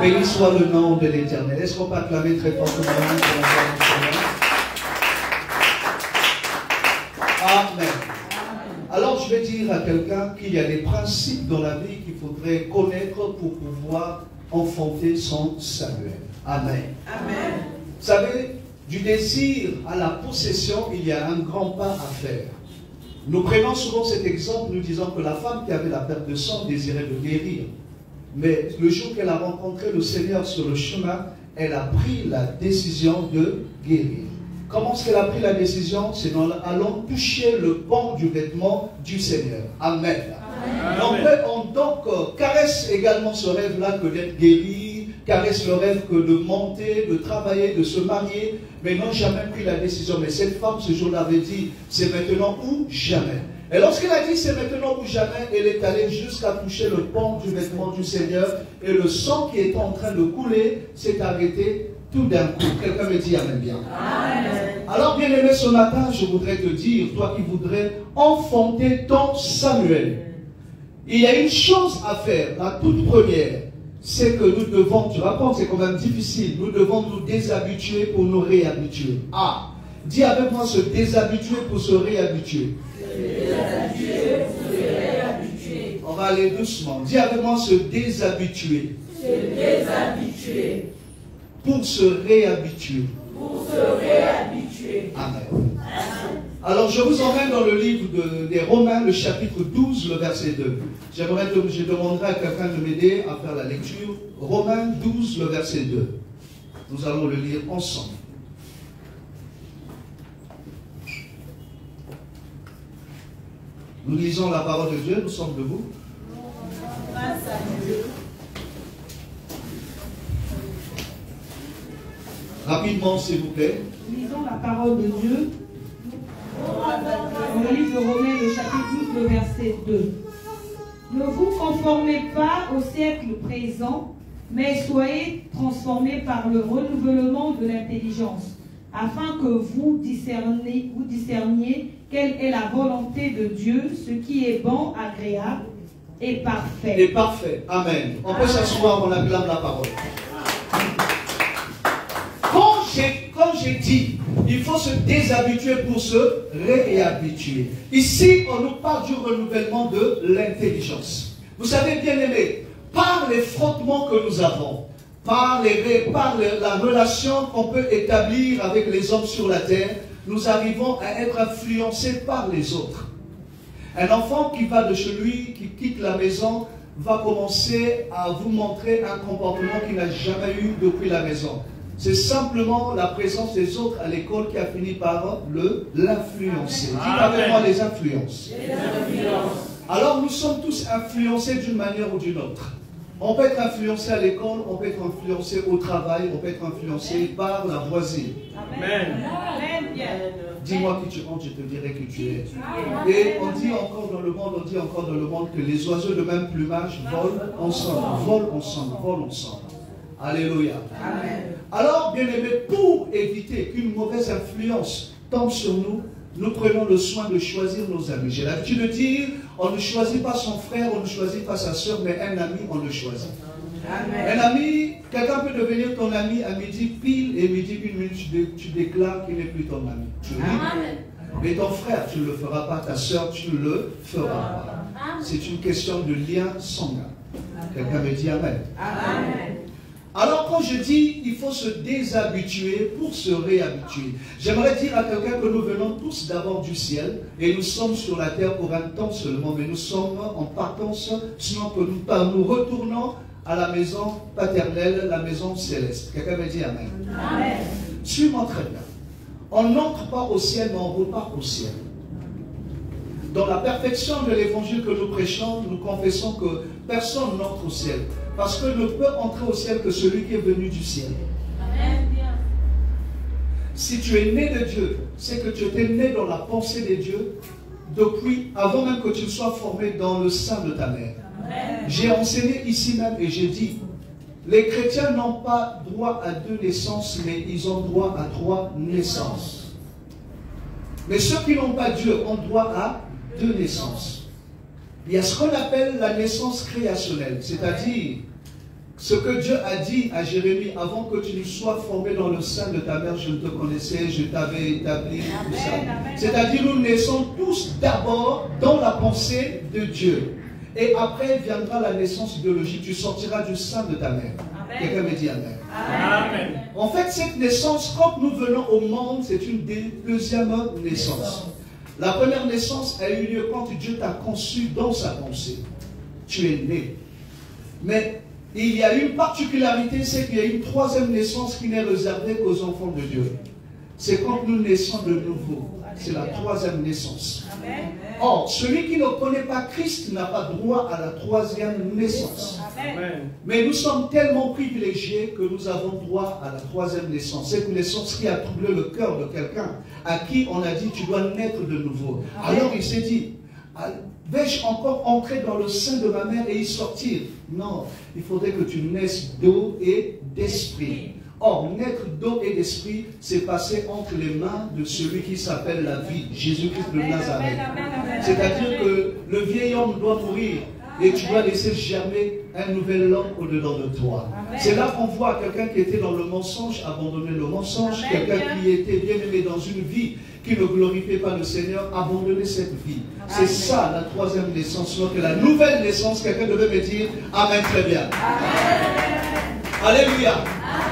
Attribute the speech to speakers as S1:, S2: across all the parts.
S1: Béni soit le nom de l'Éternel. Est-ce qu'on peut acclamer très fortement pour l'enfant du Seigneur? Amen. Alors je vais dire à quelqu'un qu'il y a des principes dans la vie qu'il faudrait connaître pour pouvoir enfanter son Samuel. Amen. Amen. Vous savez, du désir à la possession, il y a un grand pas à faire. Nous prenons souvent cet exemple, nous disons que la femme qui avait la perte de sang désirait de guérir. Mais le jour qu'elle a rencontré le Seigneur sur le chemin, elle a pris la décision de guérir. Comment est-ce qu'elle a pris la décision? C'est en allant toucher le pan du vêtement du Seigneur. Amen. Amen. Donc, caresse également ce rêve-là que d'être guéri, caresse le rêve que de monter, de travailler, de se marier, mais n'ont jamais pris la décision. Mais cette femme, ce jour-là, avait dit, c'est maintenant ou jamais. Et lorsqu'elle a dit c'est maintenant ou jamais, elle est allée jusqu'à toucher le pan du vêtement du Seigneur, et le sang qui était en train de couler s'est arrêté tout d'un coup. Quelqu'un me dit amen bien. Amen. Alors bien aimé, ce matin, je voudrais te dire, toi qui voudrais enfanter ton Samuel, il y a une chose à faire, la toute première, c'est que nous devons, tu vas comprendre, c'est quand même difficile, nous devons nous déshabituer pour nous réhabituer. Ah, dis avec moi, se déshabituer pour se réhabituer. On va aller doucement. Dis avec moi, se déshabituer. Se déshabituer. Pour se réhabituer. Pour se réhabituer. Amen. Alors je vous emmène dans le livre des Romains, le chapitre 12, le verset 2. Je demanderai à quelqu'un de m'aider à faire la lecture. Romains 12, le verset 2. Nous allons le lire ensemble. Nous lisons la parole de Dieu, nous sommes debout. Grâce à Dieu. Rapidement, s'il vous plaît.
S2: Lisons la parole de Dieu. Dans le livre de Romains, le chapitre 12, le verset 2. Ne vous conformez pas au siècle présent, mais soyez transformés par le renouvellement de l'intelligence, afin que vous discerniez quelle est la volonté de Dieu, ce qui est bon, agréable et parfait.
S1: Et parfait. Amen. On peut s'asseoir, on acclame la parole. Quand j'ai dit, il faut se déshabituer pour se réhabituer. Ici, on nous parle du renouvellement de l'intelligence. Vous savez, bien aimé, par les frottements que nous avons, par la relation qu'on peut établir avec les hommes sur la terre, nous arrivons à être influencés par les autres. Un enfant qui va de chez lui, qui quitte la maison, va commencer à vous montrer un comportement qu'il n'a jamais eu depuis la maison. C'est simplement la présence des autres à l'école qui a fini par l'influencer. Dites avec moi les influences. Alors nous sommes tous influencés d'une manière ou d'une autre. On peut être influencé à l'école, on peut être influencé au travail, on peut être influencé par la voisine. Amen. Dis-moi qui tu es, je te dirai qui tu es. Et on dit encore dans le monde, que les oiseaux de même plumage volent ensemble. Alléluia. Amen. Alors, bien aimé, pour éviter qu'une mauvaise influence tombe sur nous, nous prenons le soin de choisir nos amis. J'ai l'habitude de dire, on ne choisit pas son frère, on ne choisit pas sa soeur, mais un ami, on le choisit. Amen. Un ami, quelqu'un peut devenir ton ami à midi pile, et midi une minute, tu déclares qu'il n'est plus ton ami. Tu le dis. Mais ton frère, tu ne le feras pas, ta soeur, tu ne le feras pas. C'est une question de lien sanguin. Quelqu'un me dit Amen. Amen. Alors quand je dis il faut se déshabituer pour se réhabituer, j'aimerais dire à quelqu'un que nous venons tous d'abord du ciel et nous sommes sur la terre pour un temps seulement, mais nous sommes en partance, sinon que nous retournons à la maison paternelle, la maison céleste. Quelqu'un me dit Amen. Amen. Suis-moi très bien. On n'entre pas au ciel, mais on repart au ciel. Dans la perfection de l'évangile que nous prêchons, nous confessons que personne n'entre au ciel. Parce que ne peut entrer au ciel que celui qui est venu du ciel. Amen. Si tu es né de Dieu, c'est que tu étais né dans la pensée de Dieu depuis, avant même que tu sois formé dans le sein de ta mère. J'ai enseigné ici même et j'ai dit, les chrétiens n'ont pas droit à 2 naissances, mais ils ont droit à 3 naissances. Mais ceux qui n'ont pas Dieu ont droit à 2 naissances. Il y a ce qu'on appelle la naissance créationnelle, c'est-à-dire ce que Dieu a dit à Jérémie, avant que tu ne sois formé dans le sein de ta mère, je te connaissais, je t'avais établi, tout ça. C'est-à-dire, nous naissons tous d'abord dans la pensée de Dieu. Et après viendra la naissance biologique. Tu sortiras du sein de ta mère. Quelqu'un me dit Amen.
S3: Amen.
S1: En fait, cette naissance, quand nous venons au monde, c'est une deuxième naissance. La première naissance a eu lieu quand Dieu t'a conçu dans sa pensée. Tu es né. Mais il y a une particularité, c'est qu'il y a une troisième naissance qui n'est réservée qu'aux enfants de Dieu. C'est quand nous naissons de nouveau. C'est la troisième naissance.
S2: Amen.
S1: Or, celui qui ne connaît pas Christ n'a pas droit à la troisième naissance.
S3: Amen.
S1: Mais nous sommes tellement privilégiés que nous avons droit à la troisième naissance. Cette naissance qui a troublé le cœur de quelqu'un, à qui on a dit tu dois naître de nouveau. Alors il s'est dit, vais-je encore entrer dans le sein de ma mère et y sortir? Non, il faudrait que tu naisses d'eau et d'esprit. Or, naître d'eau et d'esprit, c'est passer entre les mains de celui qui s'appelle la vie, Jésus-Christ de Nazareth. C'est-à-dire que le vieil homme doit mourir et tu dois laisser germer un nouvel homme au-dedans de toi. C'est là qu'on voit quelqu'un qui était dans le mensonge, abandonner le mensonge, quelqu'un qui était bien aimé dans une vie qui ne glorifiait pas le Seigneur, abandonner cette vie. C'est ça la troisième naissance, donc la nouvelle naissance. Quelqu'un devait me dire Amen très bien. Alléluia.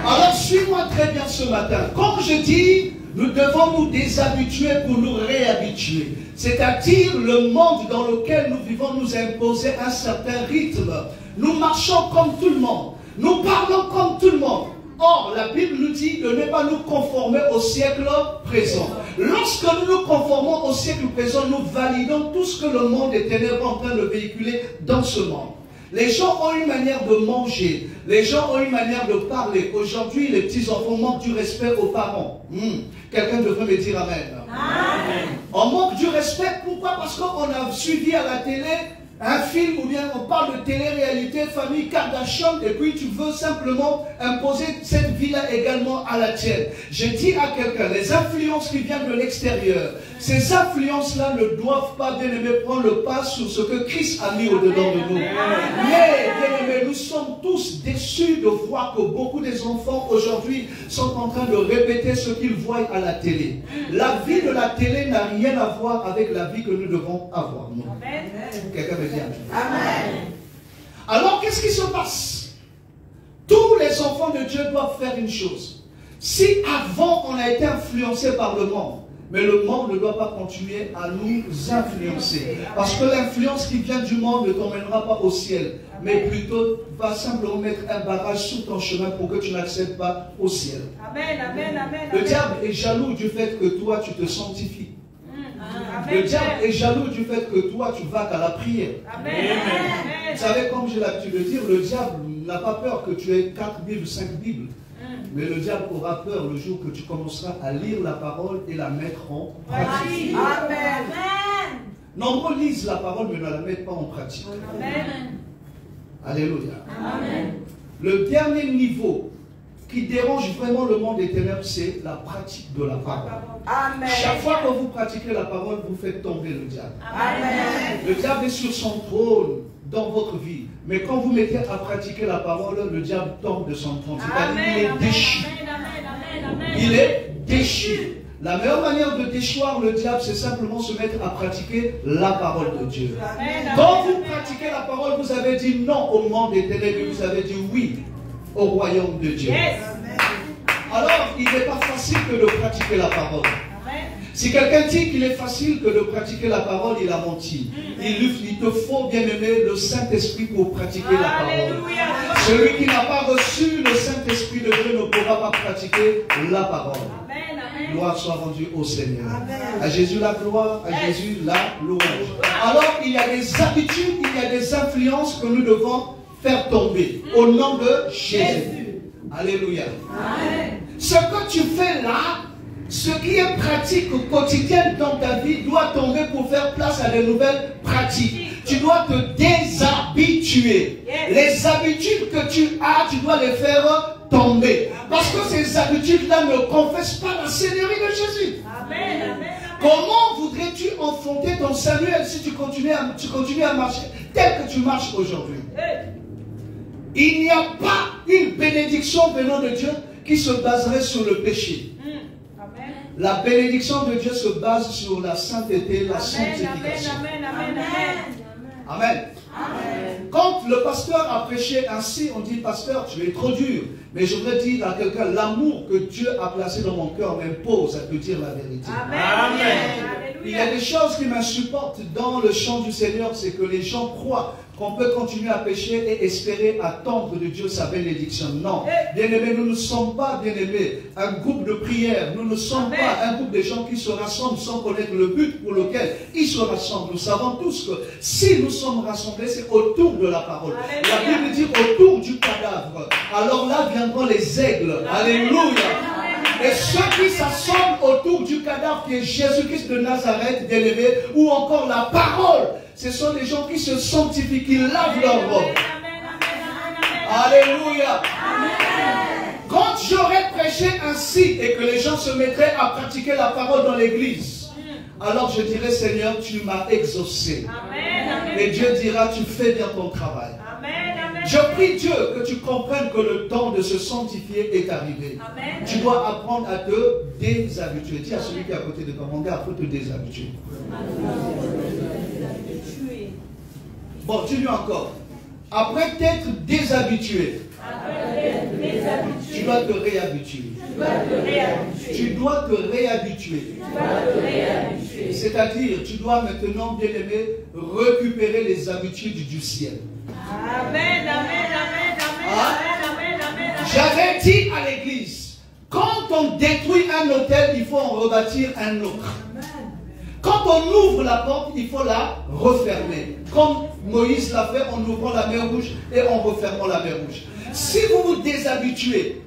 S1: Alors suis-moi très bien ce matin. Quand je dis nous devons nous déshabituer pour nous réhabituer, c'est-à-dire le monde dans lequel nous vivons nous impose un certain rythme. Nous marchons comme tout le monde, nous parlons comme tout le monde. Or, la Bible nous dit de ne pas nous conformer au siècle présent. Lorsque nous nous conformons au siècle présent, nous validons tout ce que le monde des ténèbres est en train de véhiculer dans ce monde. Les gens ont une manière de manger, les gens ont une manière de parler. Aujourd'hui, les petits-enfants manquent du respect aux parents. Quelqu'un devrait me dire Amen. Amen. On manque du respect, pourquoi? Parce qu'on a suivi à la télé un film ou bien on parle de télé-réalité, famille Kardashian, et puis tu veux simplement imposer cette vie-là également à la tienne. Je dis à quelqu'un, les influences qui viennent de l'extérieur, ces influences-là ne doivent pas, bien aimé, prendre le pas sur ce que Christ a mis au-dedans de nous. Mais, bien aimé, nous sommes tous déçus de voir que beaucoup des enfants aujourd'hui sont en train de répéter ce qu'ils voient à la télé. La vie de la télé n'a rien à voir avec la vie que nous devons avoir. Quelqu'un me dit Amen. Alors, qu'est-ce qui se passe? Tous les enfants de Dieu doivent faire une chose. Si avant on a été influencé par le monde, mais le monde ne doit pas continuer à nous influencer. Parce que l'influence qui vient du monde ne t'emmènera pas au ciel, mais plutôt va simplement mettre un barrage sur ton chemin pour que tu n'accèdes pas au ciel.
S2: Amen, amen, amen.
S1: Le diable est jaloux du fait que toi tu te sanctifies. Le diable est jaloux du fait que toi tu vas à la prière.
S2: Amen.
S1: Vous savez, comme j'ai l'habitude de dire, le diable n'a pas peur que tu aies 4 Bibles, 5 Bibles. Mais le diable aura peur le jour que tu commenceras à lire la parole et la mettre en pratique.
S2: Amen.
S1: Nombreux lisent la parole mais ne la mettent pas en pratique.
S2: Amen.
S1: Alléluia.
S2: Amen.
S1: Le dernier niveau qui dérange vraiment le monde des ténèbres, c'est la pratique de la parole.
S2: Amen.
S1: Chaque fois que vous pratiquez la parole, vous faites tomber le diable.
S2: Amen.
S1: Le diable est sur son trône dans votre vie. Mais quand vous mettez à pratiquer la parole, le diable tombe de son trône. C'est-à-dire qu'il est déchu. Il est déchu. La meilleure manière de déchoir le diable, c'est simplement se mettre à pratiquer la parole de Dieu. Quand vous pratiquez la parole, vous avez dit non au monde des ténèbres et vous avez dit oui au royaume de Dieu. Alors, il n'est pas facile que de pratiquer la parole. Si quelqu'un dit qu'il est facile que de pratiquer la parole, il a menti. Il te faut, bien aimé, le Saint-Esprit pour pratiquer la parole. Celui qui n'a pas reçu le Saint-Esprit de Dieu ne pourra pas pratiquer la parole. Gloire soit rendue au Seigneur. À Jésus la gloire, à Jésus la louange. Alors, il y a des habitudes, il y a des influences que nous devons faire tomber au nom de Jésus. Alléluia. Amen. Ce que tu fais là, ce qui est pratique quotidienne dans ta vie doit tomber pour faire place à de nouvelles pratiques. Tu dois te déshabituer. Les habitudes que tu as, tu dois les faire tomber. Parce que ces habitudes-là ne confessent pas la Seigneurie de Jésus. Amen. Amen. Comment voudrais-tu enfanter ton Samuel si tu continues à marcher tel que tu marches aujourd'hui? Il n'y a pas une bénédiction venant de Dieu qui se baserait sur le péché. La bénédiction de Dieu se base sur la sainteté, la sanctification. Amen. Quand le pasteur a prêché ainsi, on dit, pasteur, tu es trop dur. Mais je voudrais dire à quelqu'un, l'amour que Dieu a placé dans mon cœur m'impose à te dire la vérité. Amen. Il y a des choses qui m'insupportent dans le chant du Seigneur, c'est que les gens croient qu'on peut continuer à pécher et espérer attendre de Dieu sa bénédiction. Non. Bien-aimés, nous ne sommes pas, bien-aimés, un groupe de prière. Nous ne sommes pas un groupe de gens qui se rassemblent sans connaître le but pour lequel ils se rassemblent. Nous savons tous que si nous sommes rassemblés, c'est autour de la parole. La Bible dit autour du cadavre. Alors là viendront les aigles. Alléluia. Et ceux qui s'assemblent autour du cadavre qui est Jésus-Christ de Nazareth, bien-aimé, ou encore la parole, ce sont des gens qui se sanctifient, qui lavent leur robe. Alléluia. Quand j'aurais prêché ainsi et que les gens se mettraient à pratiquer la parole dans l'église, alors je dirais, Seigneur, tu m'as exaucé. Et Dieu dira, tu fais bien ton travail. Je prie Dieu que tu comprennes que le temps de se sanctifier est arrivé. Amen. Tu dois apprendre à te déshabituer. Dis à celui qui est à côté de toi, mon gars, il faut te déshabituer. Bon, dis-lui encore. Après t'être déshabitué, tu dois te réhabituer. Tu dois te réhabituer. C'est-à-dire, tu dois maintenant, bien aimé, récupérer les habitudes du ciel. Amen, amen, amen, amen, amen. J'avais dit à l'église, quand on détruit un hôtel, il faut en rebâtir un autre. Quand on ouvre la porte, il faut la refermer. Comme Moïse l'a fait en ouvrant la mer Rouge et en refermant la mer Rouge. Si vous vous déshabituez,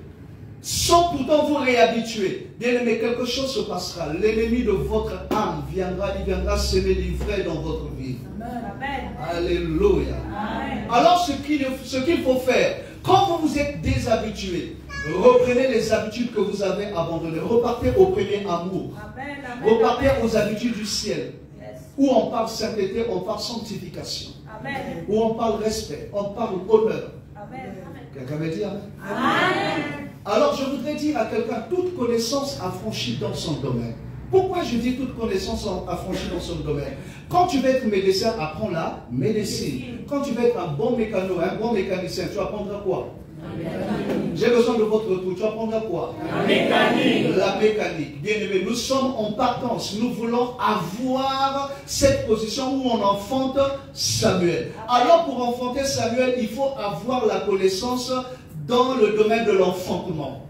S1: sans pourtant vous réhabituer, bien aimé, quelque chose se passera. L'ennemi de votre âme viendra, il viendra semer l'ivraie dans votre vie. Amen. Alléluia. Amen. Alors ce qu'il faut faire, quand vous vous êtes déshabitué, reprenez les habitudes que vous avez abandonnées. Repartez au premier amour. Amen. Amen. Repartez aux habitudes du ciel. Yes. Où on parle sainteté, on parle sanctification. Amen. Où on parle respect, on parle honneur. Amen. Quelqu'un veut dire Amen. Amen. Alors je voudrais dire à quelqu'un, toute connaissance affranchie dans son domaine. Pourquoi je dis toute connaissance affranchie dans son domaine? Quand tu veux être médecin, apprends la médecine. Quand tu veux être un bon mécano, un bon mécanicien, tu apprendras quoi? J'ai besoin de votre retour. Tu apprendras quoi? La mécanique. La mécanique. Bien aimé, nous sommes en partance. Nous voulons avoir cette position où on enfante Samuel. Alors pour enfanter Samuel, il faut avoir la connaissance dans le domaine de l'enfantement.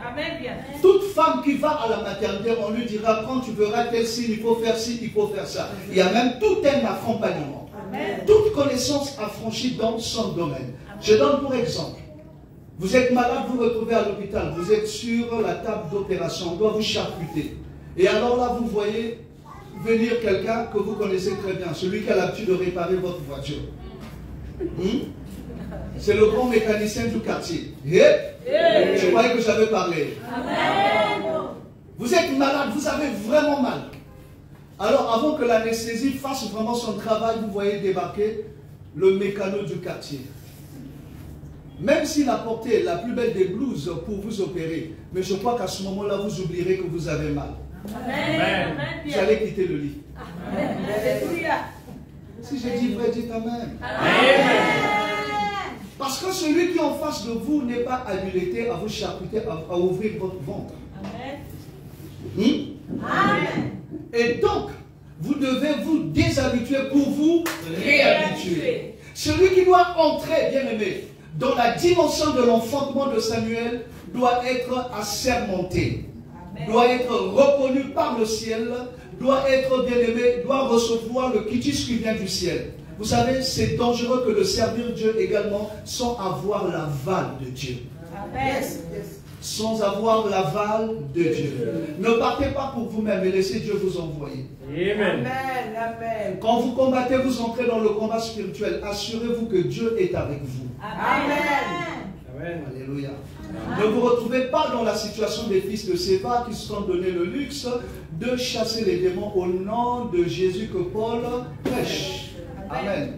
S1: Amen, bien. Toute femme qui va à la maternité, on lui dira, quand tu verras tel signe, il faut faire ci, il faut faire ça. Il y a même tout un accompagnement. Amen. Toute connaissance affranchie dans son domaine. Amen. Je donne pour exemple. Vous êtes malade, vous vous retrouvez à l'hôpital, vous êtes sur la table d'opération, on doit vous charcuter. Et alors là, vous voyez venir quelqu'un que vous connaissez très bien, celui qui a l'habitude de réparer votre voiture. C'est le grand mécanicien du quartier. Je croyais que j'avais parlé. Amen. Vous êtes malade, vous avez vraiment mal. Alors avant que l'anesthésie fasse vraiment son travail, vous voyez débarquer le mécano du quartier. Même s'il a porté la plus belle des blouses pour vous opérer, mais je crois qu'à ce moment-là, vous oublierez que vous avez mal. Amen. Vous allez quitter le lit. Amen. Si j'ai dit vrai, dites Amen. Amen. Parce que celui qui est en face de vous n'est pas habilité à vous charcuter, à ouvrir votre ventre. Amen. Amen. Et donc, vous devez vous déshabituer pour vous réhabituer. Celui qui doit entrer, bien aimé, dans la dimension de l'enfantement de Samuel, doit être assermenté, doit être reconnu par le ciel, doit être bien aimé, doit recevoir le quitus qui vient du ciel. Vous savez, c'est dangereux que de servir Dieu également sans avoir l'aval de Dieu. Amen. Sans avoir l'aval de Dieu. Ne partez pas pour vous-même et laissez Dieu vous envoyer. Amen. Amen. Quand vous combattez, vous entrez dans le combat spirituel. Assurez-vous que Dieu est avec vous. Amen. Amen. Alléluia. Amen. Ne vous retrouvez pas dans la situation des fils de Séba qui se sont donné le luxe de chasser les démons au nom de Jésus que Paul prêche. Amen.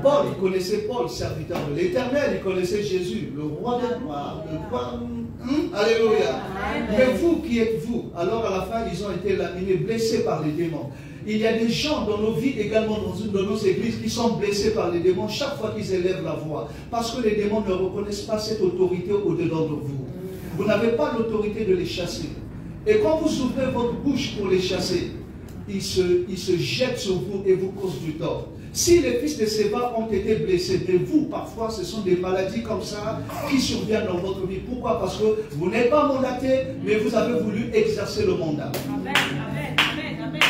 S1: Paul, il connaissait Paul, serviteur de l'Éternel, il connaissait Jésus, le roi des gloires, le roi. Alléluia. Mais vous, qui êtes-vous? Alors à la fin, ils ont été laminés, blessés par les démons. Il y a des gens dans nos vies, également dans nos églises, qui sont blessés par les démons chaque fois qu'ils élèvent la voix. Parce que les démons ne reconnaissent pas cette autorité au-dedans de vous. Vous n'avez pas l'autorité de les chasser. Et quand vous ouvrez votre bouche pour les chasser, ils se jettent sur vous et vous causent du tort. Si les fils de Séba ont été blessés, mais vous, parfois, ce sont des maladies comme ça qui surviennent dans votre vie. Pourquoi? Parce que vous n'êtes pas mandaté, mais vous avez voulu exercer le mandat. Amen, amen, amen, amen,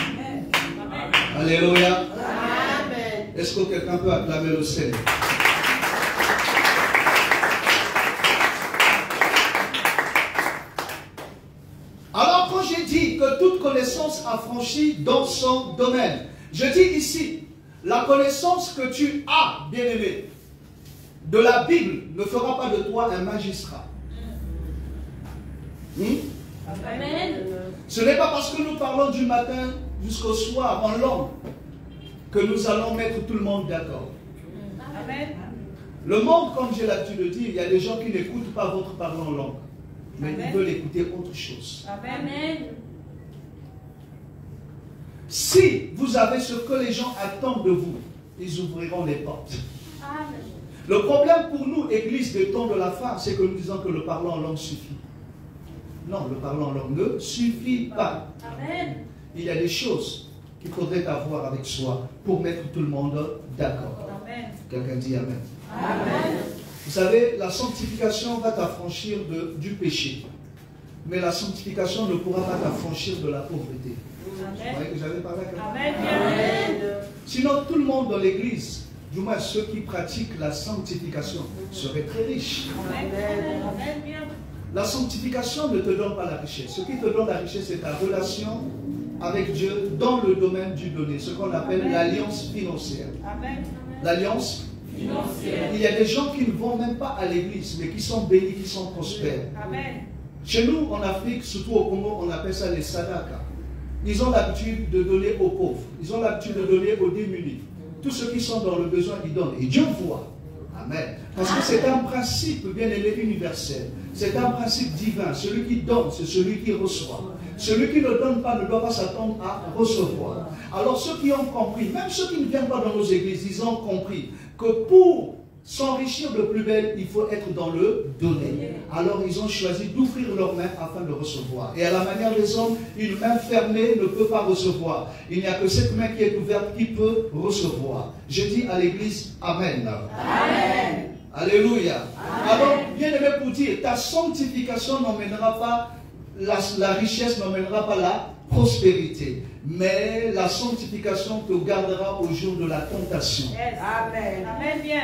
S1: amen. Alléluia. Amen. Est-ce que quelqu'un peut acclamer le Seigneur? Alors, quand j'ai dit que toute connaissance a franchi dans son domaine, je dis ici, la connaissance que tu as, bien-aimé, de la Bible ne fera pas de toi un magistrat. Amen. Ce n'est pas parce que nous parlons du matin jusqu'au soir en langue que nous allons mettre tout le monde d'accord. Amen. Le monde, comme j'ai l'habitude de dire, il y a des gens qui n'écoutent pas votre parole en langue, mais Amen. Ils veulent écouter autre chose. Amen. Si vous avez ce que les gens attendent de vous, ils ouvriront les portes. Amen. Le problème pour nous, Église des temps de la fin, c'est que nous disons que le parler en langue suffit. Non, le parler en langue ne suffit pas. Amen. Il y a des choses qu'il faudrait avoir avec soi pour mettre tout le monde d'accord. Quelqu'un dit Amen. Amen. Vous savez, la sanctification va t'affranchir du péché. Mais la sanctification ne pourra pas t'affranchir de la pauvreté. Vous voyez que j'avais parlé à quelqu'un? Amen. Sinon, tout le monde dans l'église, du moins ceux qui pratiquent la sanctification, seraient très riches. Amen. La sanctification ne te donne pas la richesse. Ce qui te donne la richesse, c'est ta relation avec Dieu dans le domaine du donné, ce qu'on appelle l'alliance financière. L'alliance financière. Il y a des gens qui ne vont même pas à l'église, mais qui sont bénis, qui sont prospères. Amen. Chez nous, en Afrique, surtout au Congo, on appelle ça les sadaka. Ils ont l'habitude de donner aux pauvres. Ils ont l'habitude de donner aux démunis. Tous ceux qui sont dans le besoin, ils donnent. Et Dieu voit. Amen. Parce que c'est un principe bien élevé universel. C'est un principe divin. Celui qui donne, c'est celui qui reçoit. Celui qui ne donne pas ne doit pas s'attendre à recevoir. Alors ceux qui ont compris, même ceux qui ne viennent pas dans nos églises, ils ont compris que pour s'enrichir de plus belle, il faut être dans le donner. Alors ils ont choisi d'ouvrir leurs mains afin de recevoir. Et à la manière des hommes, une main fermée ne peut pas recevoir. Il n'y a que cette main qui est ouverte qui peut recevoir. Je dis à l'église Amen. Amen. Alléluia. Amen. Alors, bien aimé pour dire, ta sanctification n'emmènera pas, la richesse n'emmènera pas la prospérité. Mais la sanctification te gardera au jour de la tentation. Yes. Amen. Amen. Bien.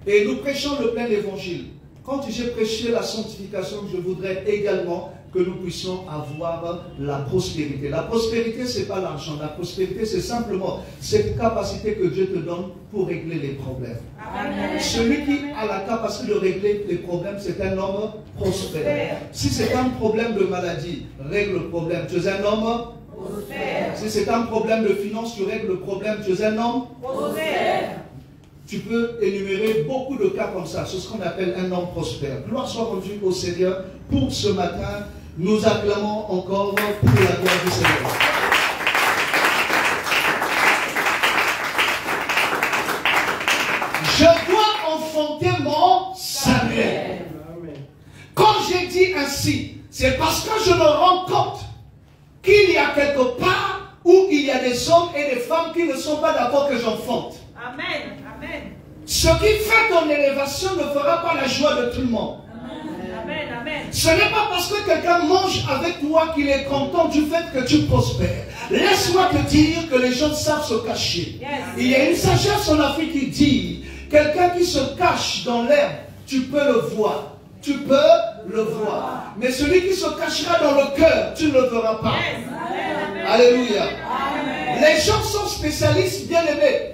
S1: Et nous prêchons le plein évangile. Quand j'ai prêché la sanctification, je voudrais également que nous puissions avoir la prospérité. La prospérité, ce n'est pas l'argent. La prospérité, c'est simplement cette capacité que Dieu te donne pour régler les problèmes. Amen. Celui qui a la capacité de régler les problèmes, c'est un homme prospère. Si c'est un problème de maladie, règle le problème. Tu es un homme prospère. Si c'est un problème de finance, tu règles le problème. Tu es un homme prospère. Tu peux énumérer beaucoup de cas comme ça. C'est ce qu'on appelle un homme prospère. Gloire soit rendue au Seigneur. Pour ce matin, nous acclamons encore pour la gloire du Seigneur. Je dois enfanter mon Samuel. Quand j'ai dit ainsi, c'est parce que je me rends compte qu'il y a quelque part où il y a des hommes et des femmes qui ne sont pas d'accord que j'enfante. Amen. Ce qui fait ton élévation ne fera pas la joie de tout le monde. Amen. Amen. Ce n'est pas parce que quelqu'un mange avec toi qu'il est content du fait que tu prospères. Laisse-moi te dire que les gens savent se cacher. Yes. Il y a une sagesse en Afrique qui dit, quelqu'un qui se cache dans l'herbe, tu peux le voir. Tu peux le voir. Mais celui qui se cachera dans le cœur, tu ne le verras pas. Yes. Amen. Alléluia. Amen. Les gens sont spécialistes bien aimés.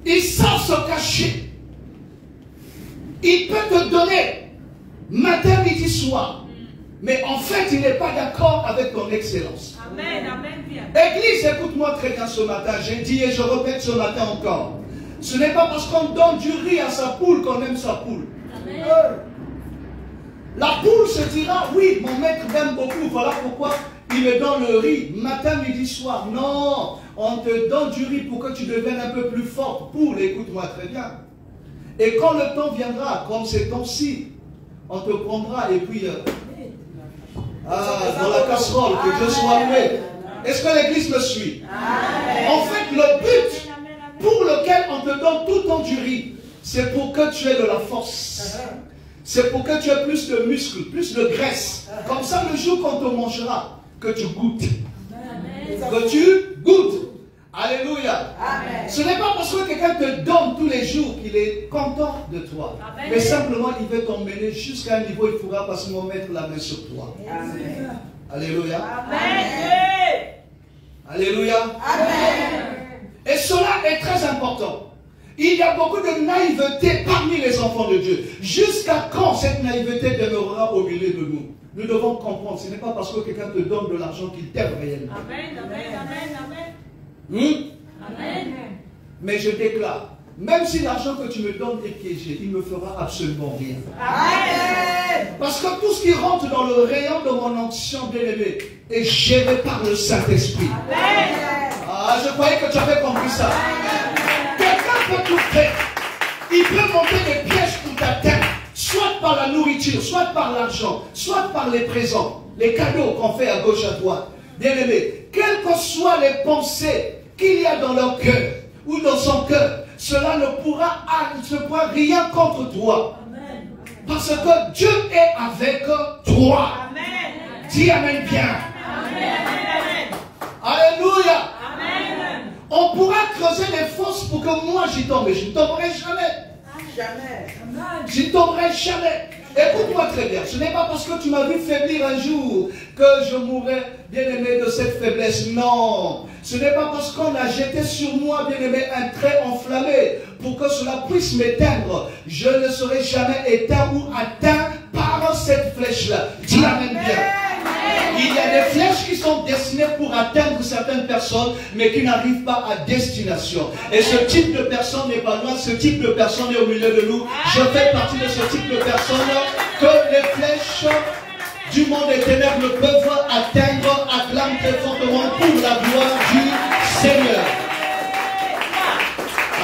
S1: Ils savent se cacher. Il peut te donner matin, midi, soir. Mais en fait, il n'est pas d'accord avec ton excellence. Amen, amen, bien. Église, écoute-moi très bien ce matin. J'ai dit et je répète ce matin encore. Ce n'est pas parce qu'on donne du riz à sa poule qu'on aime sa poule.
S3: Amen.
S1: La poule se dira, oui, mon maître m'aime beaucoup, voilà pourquoi il me donne le riz, matin, midi, soir. Non, on te donne du riz pour que tu deviennes un peu plus forte. Poule, écoute-moi très bien. Et quand le temps viendra, comme ces temps-ci, on te prendra et puis, dans la casserole, que Dieu soit loué. Est-ce que l'église me suit?
S3: Amen.
S1: En fait, le but pour lequel on te donne tout le temps du riz, c'est pour que tu aies de la force. C'est pour que tu aies plus de muscles, plus de graisse. Comme ça, le jour qu'on te mangera, que tu goûtes. Que tu goûtes. Alléluia.
S3: Amen.
S1: Ce n'est pas parce que quelqu'un te donne tous les jours qu'il est content de toi.
S3: Amen.
S1: Mais simplement, il veut t'emmener jusqu'à un niveau, il faudra pas seulement mettre la main sur toi.
S3: Amen.
S1: Alléluia.
S3: Amen.
S1: Alléluia.
S3: Amen.
S1: Et cela est très important. Il y a beaucoup de naïveté parmi les enfants de Dieu. Jusqu'à quand cette naïveté demeurera au milieu de nous? Nous devons comprendre, ce n'est pas parce que quelqu'un te donne de l'argent qu'il t'aime réellement.
S3: Amen. Amen. Amen.
S1: Amen. Mais je déclare, même si l'argent que tu me donnes est piégé, il ne me fera absolument rien.
S3: Amen.
S1: Parce que tout ce qui rentre dans le rayon de mon onction bien-aimée est géré par le Saint-Esprit. Ah, je croyais que tu avais compris ça. Quelqu'un peut tout faire. Il peut monter des pièges pour t'atteindre, soit par la nourriture, soit par l'argent, soit par les présents, les cadeaux qu'on fait à gauche à droite. Bien-aimé, quelles que soient les pensées qu'il y a dans leur cœur ou dans son cœur, cela ne pourra rien contre toi.
S3: Amen.
S1: Parce que Dieu est avec toi.
S3: Amen.
S1: Dis Amen bien.
S3: Amen.
S1: Alléluia.
S3: Amen.
S1: On pourra creuser les fosses pour que moi j'y tombe, mais je ne tomberai jamais.
S3: Jamais.
S1: Je ne tomberai jamais. Écoute-moi très bien. Ce n'est pas parce que tu m'as vu faiblir un jour que je mourrai, bien-aimé, de cette faiblesse. Non. Ce n'est pas parce qu'on a jeté sur moi, bien-aimé, un trait enflammé pour que cela puisse m'éteindre. Je ne serai jamais éteint ou atteint par cette flèche-là. Dis Amen bien. Il y a des flèches qui sont destinées pour atteindre certaines personnes, mais qui n'arrivent pas à destination. Et ce type de personne n'est pas loin, ce type de personne est au milieu de nous. Je fais partie de ce type de personne que les flèches du monde des ténèbres ne peuvent atteindre. Acclame très fortement pour la gloire du Seigneur.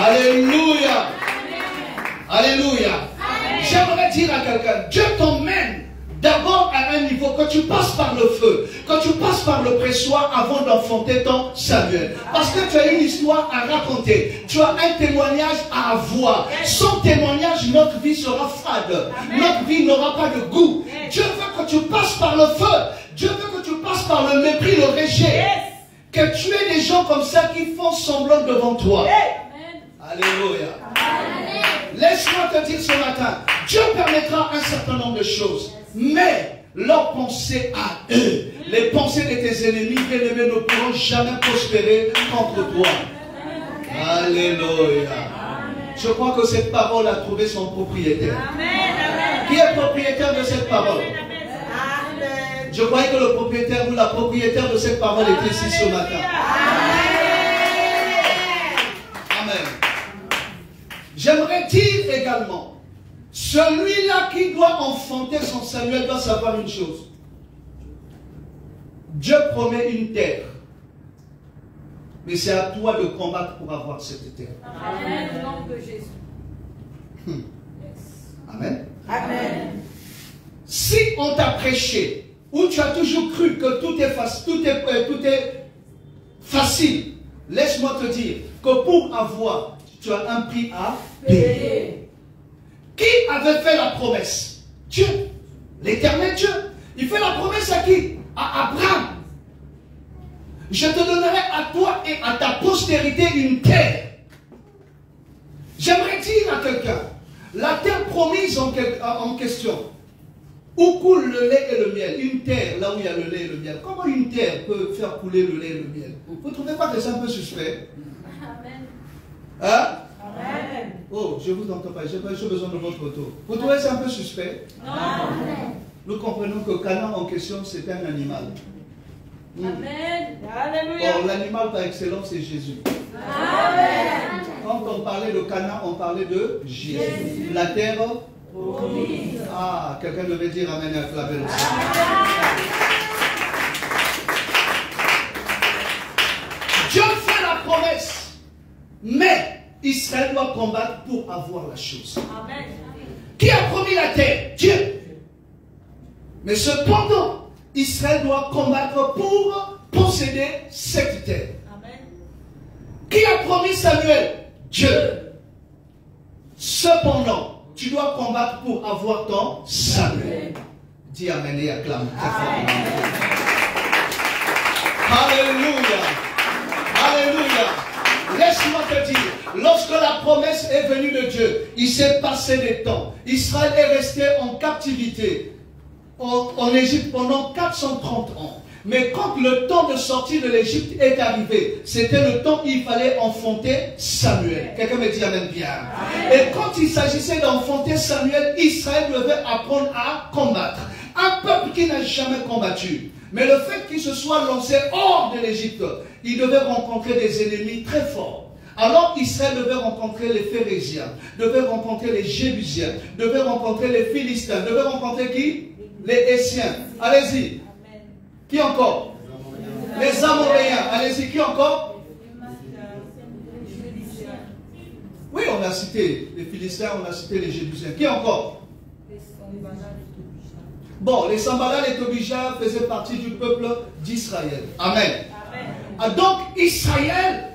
S1: Alléluia. Alléluia. J'aimerais dire à quelqu'un, Dieu t'emmène d'abord à un niveau, que tu passes par le feu, que tu passes par le pressoir avant d'enfanter ton Samuel. Parce que tu as une histoire à raconter. Tu as un témoignage à avoir. Sans témoignage, notre vie sera fade. Notre vie n'aura pas de goût. Dieu veut que tu passes par le feu. Dieu veut que tu passes par le mépris, le rejet. Que tu aies des gens comme ça qui font semblant devant toi. Alléluia. Laisse-moi te dire ce matin, Dieu permettra un certain nombre de choses. Mais leurs pensées à eux, les pensées de tes ennemis bien-aimés ne pourront jamais prospérer contre toi. Alléluia. Je crois que cette parole a trouvé son propriétaire. Qui est propriétaire de cette parole? Je croyais que le propriétaire ou la propriétaire de cette parole était ici ce matin. Amen. J'aimerais dire également, celui-là qui doit enfanter son Samuel doit savoir une chose. Dieu promet une terre. Mais c'est à toi de combattre pour avoir cette terre.
S3: Amen. Au nom de Jésus.
S1: Amen.
S3: Amen.
S1: Si on t'a prêché, ou tu as toujours cru que tout est facile, laisse-moi te dire que pour avoir, tu as un prix à payer. Qui avait fait la promesse? Dieu, l'éternel Dieu. Il fait la promesse à qui? À Abraham. Je te donnerai à toi et à ta postérité une terre. J'aimerais dire à quelqu'un, la terre promise en question, où coule le lait et le miel, une terre là où il y a le lait et le miel. Comment une terre peut faire couler le lait et le miel? Vous ne trouvez pas que c'est un peu suspect?
S3: Amen.
S1: Hein?
S3: Amen.
S1: Oh, je vous entends pas, j'ai besoin de votre retour. Vous trouvez ça un peu suspect?
S3: Non.
S1: Nous comprenons que Canaan en question, c'est un animal.
S3: Amen.
S2: Alléluia.
S1: Or, l'animal par excellence, c'est Jésus.
S3: Amen.
S1: Quand on parlait de Cana, on parlait de Jésus. La terre. Ah, quelqu'un devait dire Amen et acclamer le Seigneur. Dieu fait la promesse, mais Israël doit combattre pour avoir la chose.
S3: Amen.
S1: Qui a promis la terre? Dieu. Mais cependant, Israël doit combattre pour posséder cette terre.
S3: Amen.
S1: Qui a promis Samuel? Dieu. Cependant, tu dois combattre pour avoir ton Samuel. Dis Amen et acclame. Alléluia. Alléluia. Laisse-moi te dire, lorsque la promesse est venue de Dieu, il s'est passé des temps. Israël est resté en captivité en Égypte pendant 430 ans. Mais quand le temps de sortie de l'Égypte est arrivé, c'était le temps où il fallait enfanter Samuel. Quelqu'un me dit Amen bien. Amen. Et quand il s'agissait d'enfanter Samuel, Israël devait apprendre à combattre. Un peuple qui n'a jamais combattu. Mais le fait qu'il se soit lancé hors de l'Égypte, il devait rencontrer des ennemis très forts. Alors Israël devait rencontrer les Phérésiens, devait rencontrer les Jébusiens, devait rencontrer les Philistins, devait rencontrer qui? Les Essiens. Allez-y. Qui encore? Les Amoréens. Allez-y, qui encore? Oui, on a cité les Philistins, on a cité les Jébusiens. Qui encore? Bon, les Sanballat et Tobija faisaient partie du peuple d'Israël. Amen. Amen. Donc, Israël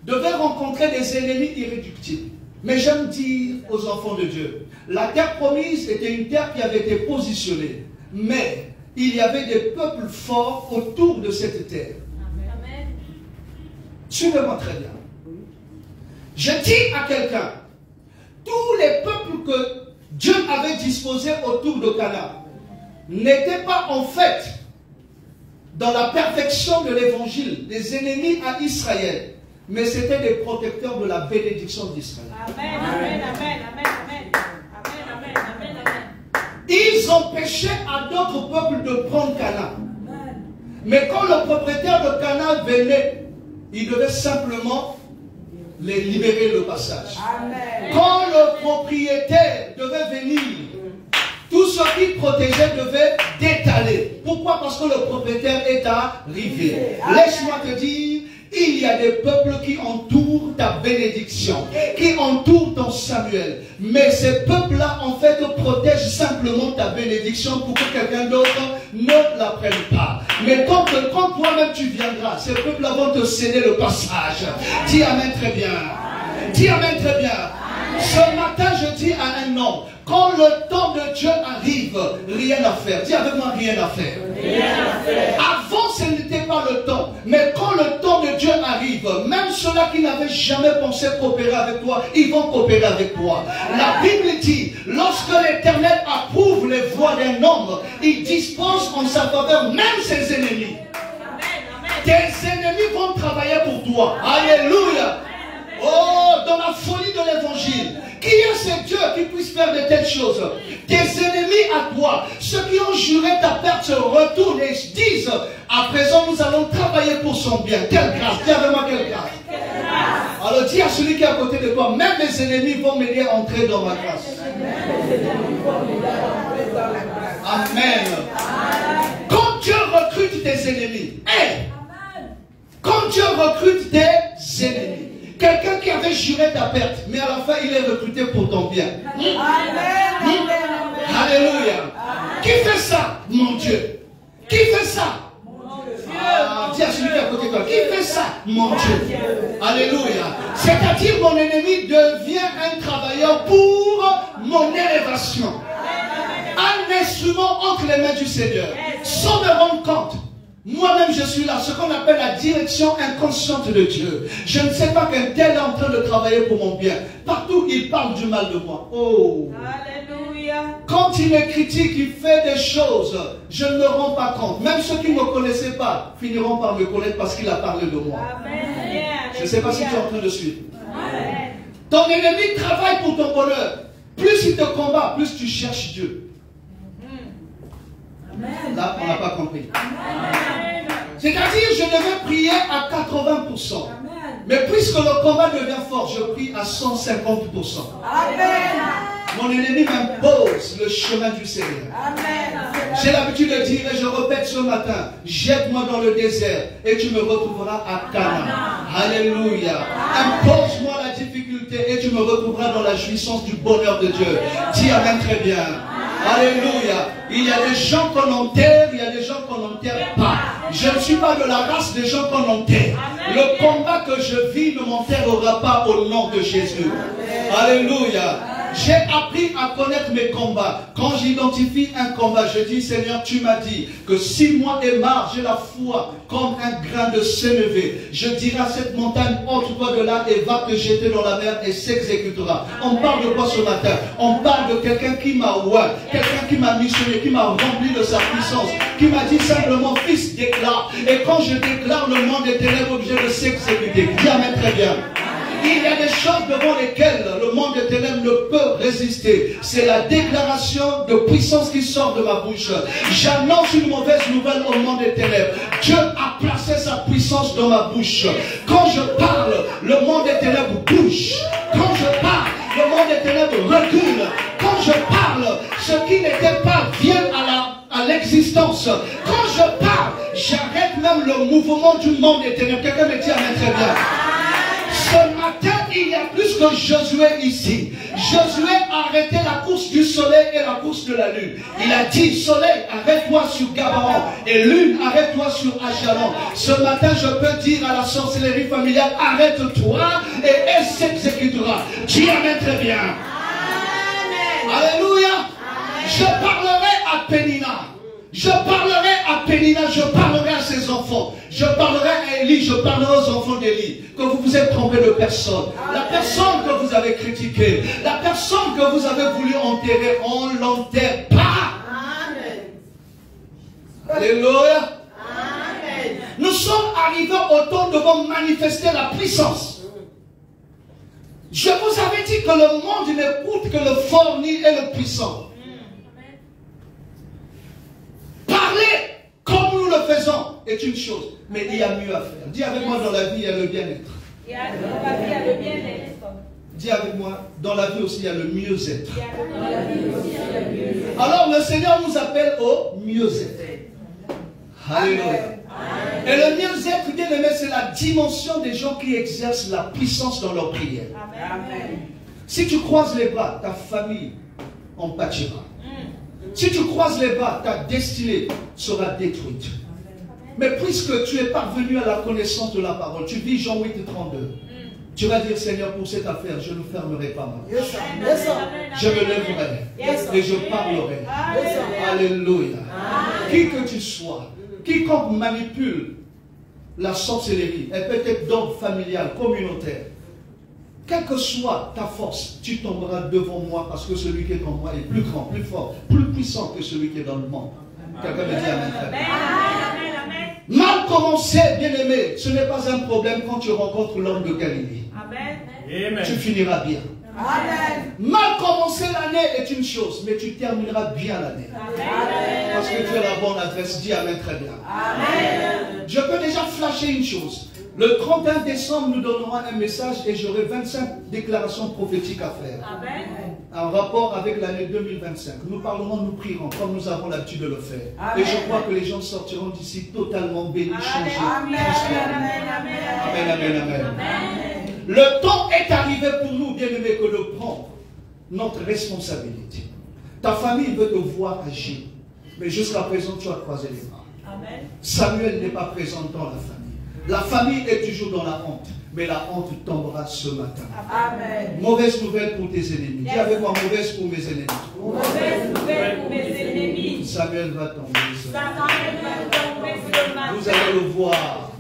S1: devait rencontrer des ennemis irréductibles. Mais j'aime dire aux enfants de Dieu, la terre promise était une terre qui avait été positionnée. Mais il y avait des peuples forts autour de cette terre.
S3: Amen.
S1: Suivez-moi très bien. Je dis à quelqu'un, tous les peuples que Dieu avait disposés autour de Canaan n'étaient pas en fait dans la perfection de l'évangile des ennemis à Israël, mais c'était des protecteurs de la bénédiction d'Israël.
S2: Amen, amen, amen, amen, amen.
S3: Amen. Amen.
S1: Ils empêchaient à d'autres peuples de prendre Canaan. Mais quand le propriétaire de Canaan venait, il devait simplement les libérer le passage. Amen. Quand le propriétaire devait venir, tout ce qui protégeait devait détaler. Pourquoi? Parce que le propriétaire est arrivé. Laisse-moi te dire, il y a des peuples qui entourent ta bénédiction, qui entourent ton Samuel. Mais ces peuples-là, en fait, protègent simplement ta bénédiction pour que quelqu'un d'autre ne la prenne pas. Mais quand toi-même tu viendras, ces peuples-là vont te céder le passage. Dis Amen très bien. Dis Amen très bien. Ce matin, je dis à un homme, quand le temps de Dieu arrive, rien à faire. Dis avec moi, rien à faire. Rien à faire. Avant, ce n'était pas le temps. Mais quand le temps de Dieu arrive, même ceux-là qui n'avaient jamais pensé coopérer avec toi, ils vont coopérer avec toi. La Bible dit, lorsque l'Éternel approuve les voies d'un homme, il dispose en sa faveur même ses ennemis. Tes ennemis vont travailler pour toi. Alléluia. Oh, dans la folie de l'évangile, qui est ce Dieu qui puisse faire de telles choses? Tes ennemis à toi, ceux qui ont juré ta perte, se retournent et disent, à présent nous allons travailler pour son bien. Quelle grâce, dis avec moi quelle grâce. Alors dis à celui qui est à côté de toi, même mes ennemis vont m'aider à entrer dans ma grâce. Amen. Quand Dieu recrute tes ennemis, quand Dieu recrute tes ennemis, quelqu'un qui avait juré ta perte, mais à la fin il est recruté pour ton bien. Alléluia. Qui fait ça? Mon Dieu. Qui fait ça? Dis à celui qui est à côté de toi. Qui fait ça? Mon Dieu. Alléluia. C'est-à-dire mon ennemi devient un travailleur pour mon élévation. Un instrument entre les mains du Seigneur. Sans me rendre compte. Moi-même, je suis là, ce qu'on appelle la direction inconsciente de Dieu. Je ne sais pas qu'un tel est en train de travailler pour mon bien. Partout, il parle du mal de moi. Oh!
S2: Alléluia.
S1: Quand il me critique, il fait des choses, je ne me rends pas compte. Même ceux qui ne me connaissaient pas finiront par me connaître parce qu'il a parlé de moi.
S2: Amen.
S1: Je ne sais pas si tu es en train de suivre.
S2: Amen.
S1: Ton ennemi travaille pour ton bonheur. Plus il te combat, plus tu cherches Dieu. Là, on n'a pas compris. C'est-à-dire, je devais prier à 80%. Mais puisque le combat devient fort, je prie à 150%. Mon ennemi m'impose le chemin du Seigneur. J'ai l'habitude de dire, et je répète ce matin, jette-moi dans le désert et tu me retrouveras à Canaan. Alléluia. Impose-moi la difficulté et tu me retrouveras dans la jouissance du bonheur de Dieu. Dis amen très bien. Alléluia. Il y a des gens qu'on enterre, il y a des gens qu'on n'enterre pas. Je ne suis pas de la race des gens qu'on enterre. Le combat que je vis ne m'enterrera pas au nom de Jésus. Alléluia. J'ai appris à connaître mes combats. Quand j'identifie un combat, je dis, Seigneur, tu m'as dit que si moi et marre, j'ai la foi comme un grain de sénévé, je dirai à cette montagne, ôte-toi de là et va te jeter dans la mer et s'exécutera. On parle de quoi ce matin? On parle de quelqu'un qui m'a oint, quelqu'un qui m'a missionné, qui m'a rempli de sa puissance, qui m'a dit simplement, fils, déclare. Et quand je déclare, le monde des ténèbres obligé de s'exécuter. Dis amen très bien. Il y a des choses devant lesquelles le monde des ténèbres ne peut résister. C'est la déclaration de puissance qui sort de ma bouche. J'annonce une mauvaise nouvelle au monde des ténèbres. Dieu a placé sa puissance dans ma bouche. Quand je parle, le monde des ténèbres bouge. Quand je parle, le monde des ténèbres recule. Quand je parle, ce qui n'était pas vient à l'existence. Quand je parle, j'arrête même le mouvement du monde des ténèbres. Quelqu'un me dit amen très bien. Ce matin, il y a plus que Josué ici. Josué a arrêté la course du soleil et la course de la lune. Il a dit, soleil, arrête-toi sur Gabaon. Et lune, arrête-toi sur Ajalon. Ce matin, je peux dire à la sorcellerie familiale, arrête-toi et elle s'exécutera. Dis amen très bien. Alléluia. Je parlerai à Pénina. Je parlerai à Pénina, je parlerai à ses enfants. Je parlerai à Élie, je parlerai aux enfants d'Élie. Que vous vous êtes trompé de personne. La personne que vous avez critiquée, la personne que vous avez voulu enterrer, on ne l'enterre pas. Alléluia. Nous sommes arrivés au temps de manifester la puissance. Je vous avais dit que le monde n'écoute que le fort ni le puissant. Parler comme nous le faisons est une chose, mais il y a mieux à faire. Dis avec moi, dans la vie, il y a le bien-être. Dis avec moi, dans la vie aussi, il y a le mieux-être. Alors, le Seigneur nous appelle au mieux-être. Alléluia. Et le mieux-être, bien aimé, c'est la dimension des gens qui exercent la puissance dans leur prière. Si tu croises les bras, ta famille en pâtira. Si tu croises les bras, ta destinée sera détruite. Mais puisque tu es parvenu à la connaissance de la parole, tu vis Jean 8, 32. Tu vas dire, Seigneur, pour cette affaire, je ne fermerai pas ma bouche. Je me lèverai et je parlerai. Alléluia. Qui que tu sois, quiconque manipule la sorcellerie, elle peut être d'ordre familial, communautaire. Quelle que soit ta force, tu tomberas devant moi parce que celui qui est en moi est plus grand, plus fort, plus puissant que celui qui est dans le monde. Quelqu'un me dit amen. Mal commencé, bien-aimé, ce n'est pas un problème quand tu rencontres l'homme de Galilée. Amen. Tu finiras bien. Amen. Mal commencer l'année est une chose, mais tu termineras bien l'année. Parce que tu as la bonne adresse. Dis amen très bien. Amen. Je peux déjà flasher une chose. Le 31 décembre, nous donnerons un message et j'aurai 25 déclarations prophétiques à faire. Amen. En rapport avec l'année 2025. Nous parlerons, nous prierons, comme nous avons l'habitude de le faire. Amen. Et je crois que les gens sortiront d'ici totalement bénis, changés. Amen. Amen, amen, amen. Amen. Le temps est arrivé pour nous, bien-aimés, que de prendre notre responsabilité. Ta famille veut te voir agir. Mais jusqu'à présent, tu as croisé les bras. Amen. Samuel n'est pas présent dans la famille. La famille est toujours dans la honte, mais la honte tombera ce matin. Amen. Mauvaise nouvelle pour tes ennemis. Dis avec moi, mauvaise pour mes ennemis.
S3: Mauvaise nouvelle pour mes ennemis.
S1: Samuel va tomber.
S3: Samuel va tomber ce matin.
S1: Vous allez le voir.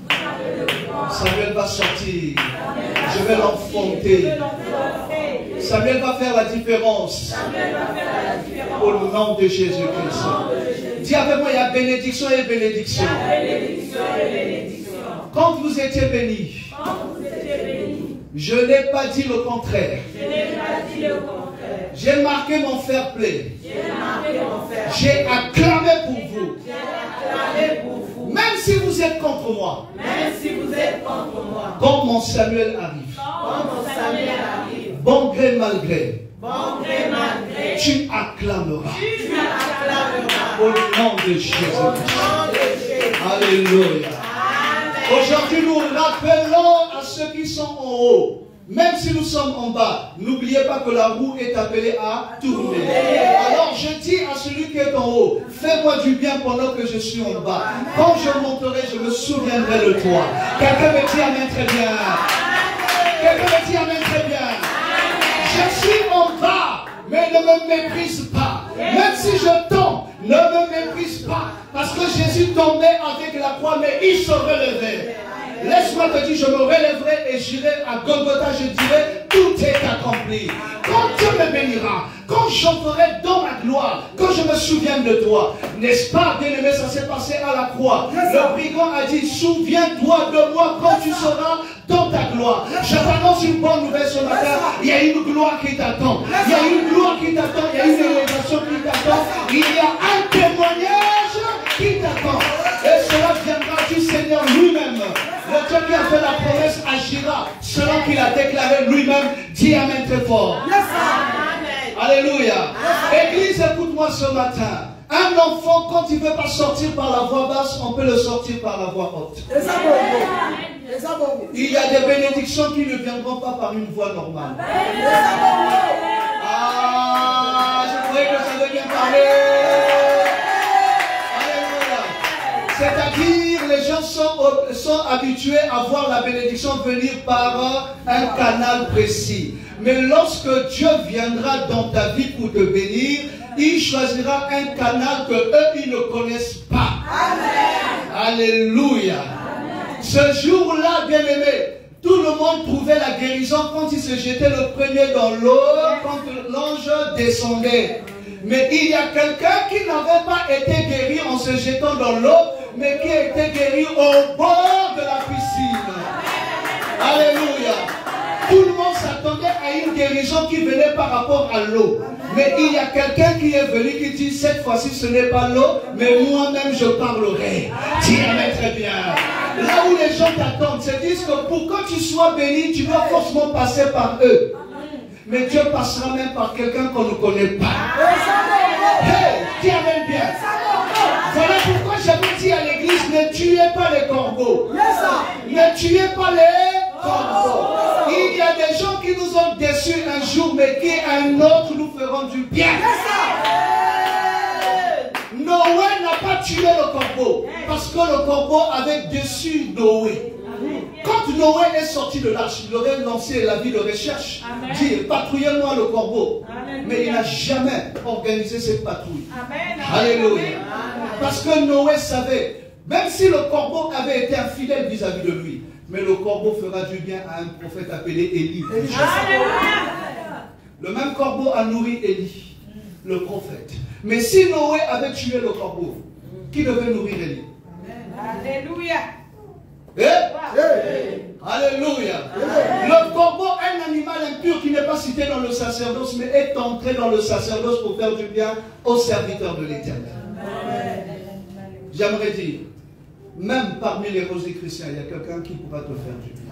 S1: Samuel va sortir. Je vais l'enfanter. Samuel va faire la différence. Au nom de Jésus-Christ. Dis avec moi, il y a bénédiction et bénédiction. Quand vous étiez bénis, je n'ai pas dit le contraire. J'ai marqué mon fair play. J'ai acclamé pour vous. Même si vous êtes contre moi,
S3: Même si vous êtes contre moi,
S1: quand mon Samuel arrive,
S3: quand mon Samuel arrive,
S1: bon gré mal gré,
S3: bon gré malgré,
S1: tu acclameras
S3: tu m'acclameras.
S1: au nom de Jésus.
S3: Au nom de Jésus.
S1: Alléluia.
S3: Amen.
S1: Aujourd'hui, nous rappelons à ceux qui sont en haut, même si nous sommes en bas, n'oubliez pas que la roue est appelée à tourner. Alors je dis à celui qui est en haut, fais-moi du bien pendant que je suis en bas. Quand je monterai, je me souviendrai de toi. Quelqu'un me dit amen très bien. Quelqu'un me dit amen très bien. Je suis en bas, mais ne me méprise pas. Même si je tombe, ne me méprise pas. Parce que Jésus tombait avec la croix, mais il se relevait. Laisse-moi te dire, je me relèverai et j'irai à Golgotha, je dirai, tout est accompli. Quand Dieu me bénira, quand j'entrerai dans ma gloire, quand je me souviens de toi, n'est-ce pas, bien-aimé, ça s'est passé à la croix. Le brigand a dit, souviens-toi de moi quand tu seras dans ta gloire. Je t'annonce une bonne nouvelle ce matin. Il y a une gloire qui t'attend. Il y a une gloire qui t'attend. Il y a une élévation qui t'attend. Il y a un témoignage qui t'attend. Et cela viendra du Seigneur lui-même. Le Dieu qui a fait la promesse agira selon qu'il a déclaré lui-même. Dis amen très fort.
S3: Amen.
S1: Alléluia. Église, écoute-moi ce matin. Un enfant, quand il ne veut pas sortir par la voie basse, on peut le sortir par la voie haute. Il y a des bénédictions qui ne viendront pas par une voie normale. Ah, je croyais que ça devait bien parler. Alléluia. C'est-à-dire, les gens sont habitués à voir la bénédiction venir par un canal précis. Mais lorsque Dieu viendra dans ta vie pour te bénir, il choisira un canal que eux, ils ne connaissent pas. Amen. Alléluia. Amen. Ce jour-là, bien-aimé, tout le monde trouvait la guérison quand il se jetait le premier dans l'eau, quand l'ange descendait. Mais il y a quelqu'un qui n'avait pas été guéri en se jetant dans l'eau, mais qui a été guéri au bord de la piscine. Alléluia. Tout le monde s'attendait à une guérison qui venait par rapport à l'eau. Mais il y a quelqu'un qui est venu qui dit, cette fois-ci ce n'est pas l'eau, mais moi-même je parlerai. Dis amen très bien. Là où les gens t'attendent, se disent que pour que tu sois béni, tu dois forcément passer par eux. Mais Dieu passera même par quelqu'un qu'on ne connaît pas. Hey, dis amen bien. Voilà pourquoi j'avais dit à l'église, ne tuez pas les corbeaux. Ne tuez pas les corbeaux. Il y a des gens qui nous ont déçus un jour, mais qui un autre nous feront du bien. Noé n'a pas tué le corbeau, parce que le corbeau avait déçu Noé. Quand Noé est sorti de l'arche, il aurait lancé la vie de recherche, dire patrouillez-moi le corbeau. Mais il n'a jamais organisé cette patrouille. Alléluia. Parce que Noé savait, même si le corbeau avait été infidèle vis-à-vis de lui, mais le corbeau fera du bien à un prophète appelé Élie. Le même corbeau a nourri Élie, le prophète. Mais si Noé avait tué le corbeau, qui devait nourrir Élie?
S2: Alléluia.
S1: Alléluia. Le corbeau est un animal impur qui n'est pas cité dans le sacerdoce, mais est entré dans le sacerdoce pour faire du bien aux serviteurs de l'Éternel. J'aimerais dire, même parmi les rosicruciens, il y a quelqu'un qui pourra te faire du bien.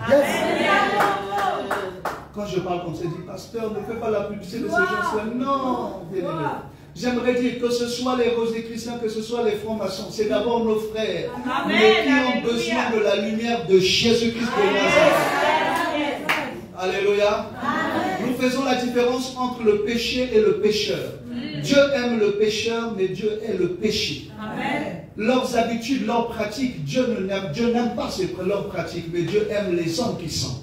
S1: Quand je parle comme ça, je dis, pasteur, ne fais pas la publicité de ces gens-là. Non, bien-aimé. J'aimerais dire que ce soit les rosicruciens, que ce soit les francs-maçons, c'est d'abord nos frères, mais qui ont besoin de la lumière de Jésus-Christ de Nazareth. Alléluia. Nous faisons la différence entre le péché et le pécheur. Dieu aime le pécheur, mais Dieu est le péché. Leurs habitudes, leurs pratiques, Dieu n'aime pas leurs pratiques, mais Dieu aime les hommes qui sont.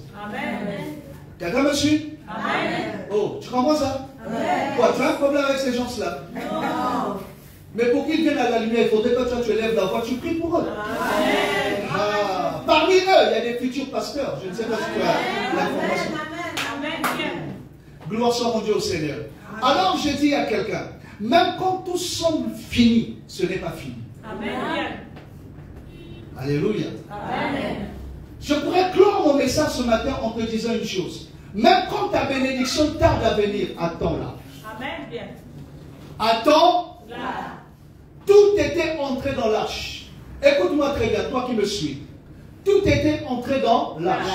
S1: Quelqu'un me suit? Oh, tu comprends ça? Quoi, tu as un problème avec ces gens-là? Mais pour qu'ils viennent à la lumière, il faudrait que toi tu élèves la voix, tu pries pour eux. Parmi eux, il y a des futurs pasteurs. Je ne sais pas si tu as l'information. Gloire soit rendue au Seigneur. Alors je dis à quelqu'un, même quand tout semble fini, ce n'est pas fini. Alléluia. Je pourrais clore mon message ce matin en te disant une chose. Même quand ta bénédiction tarde à venir, attends-la. Attends. Tout était entré dans l'arche. Écoute-moi très bien, toi qui me suis. Tout était entré dans l'arche.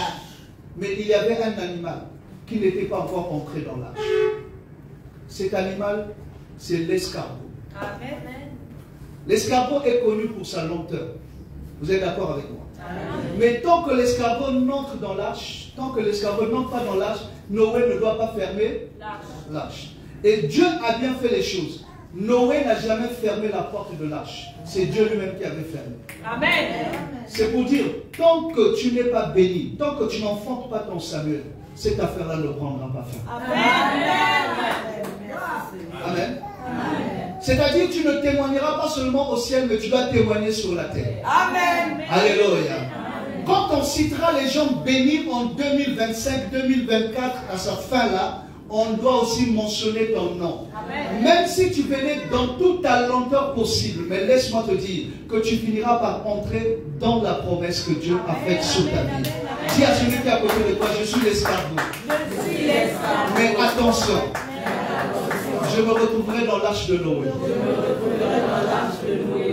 S1: Mais il y avait un animal qui n'était pas encore entré dans l'arche. Cet animal, c'est l'escargot.
S2: Amen.
S1: L'escargot est connu pour sa lenteur. Vous êtes d'accord avec moi?
S2: Amen.
S1: Mais tant que l'escargot n'entre dans l'arche, tant que l'escargot n'entre pas dans l'arche, Noé ne doit pas fermer l'arche. Et Dieu a bien fait les choses. Noé n'a jamais fermé la porte de l'arche. C'est Dieu lui-même qui avait fermé.
S2: Amen.
S1: C'est pour dire, tant que tu n'es pas béni, tant que tu n'enfantes pas ton Samuel, cette affaire-là ne prendra pas fin. Amen. C'est-à-dire, tu ne témoigneras pas seulement au ciel, mais tu dois témoigner sur la terre.
S3: Amen.
S1: Alléluia. Quand on citera les gens bénis en 2025, 2024, à sa fin là, on doit aussi mentionner ton nom.
S2: Amen.
S1: Même si tu venais dans toute ta lenteur possible, mais laisse-moi te dire que tu finiras par entrer dans la promesse que Dieu a faite sur ta vie. Dis à celui qui est à côté de toi, je suis l'escargot. Mais attention, je me retrouverai dans l'arche de Noé.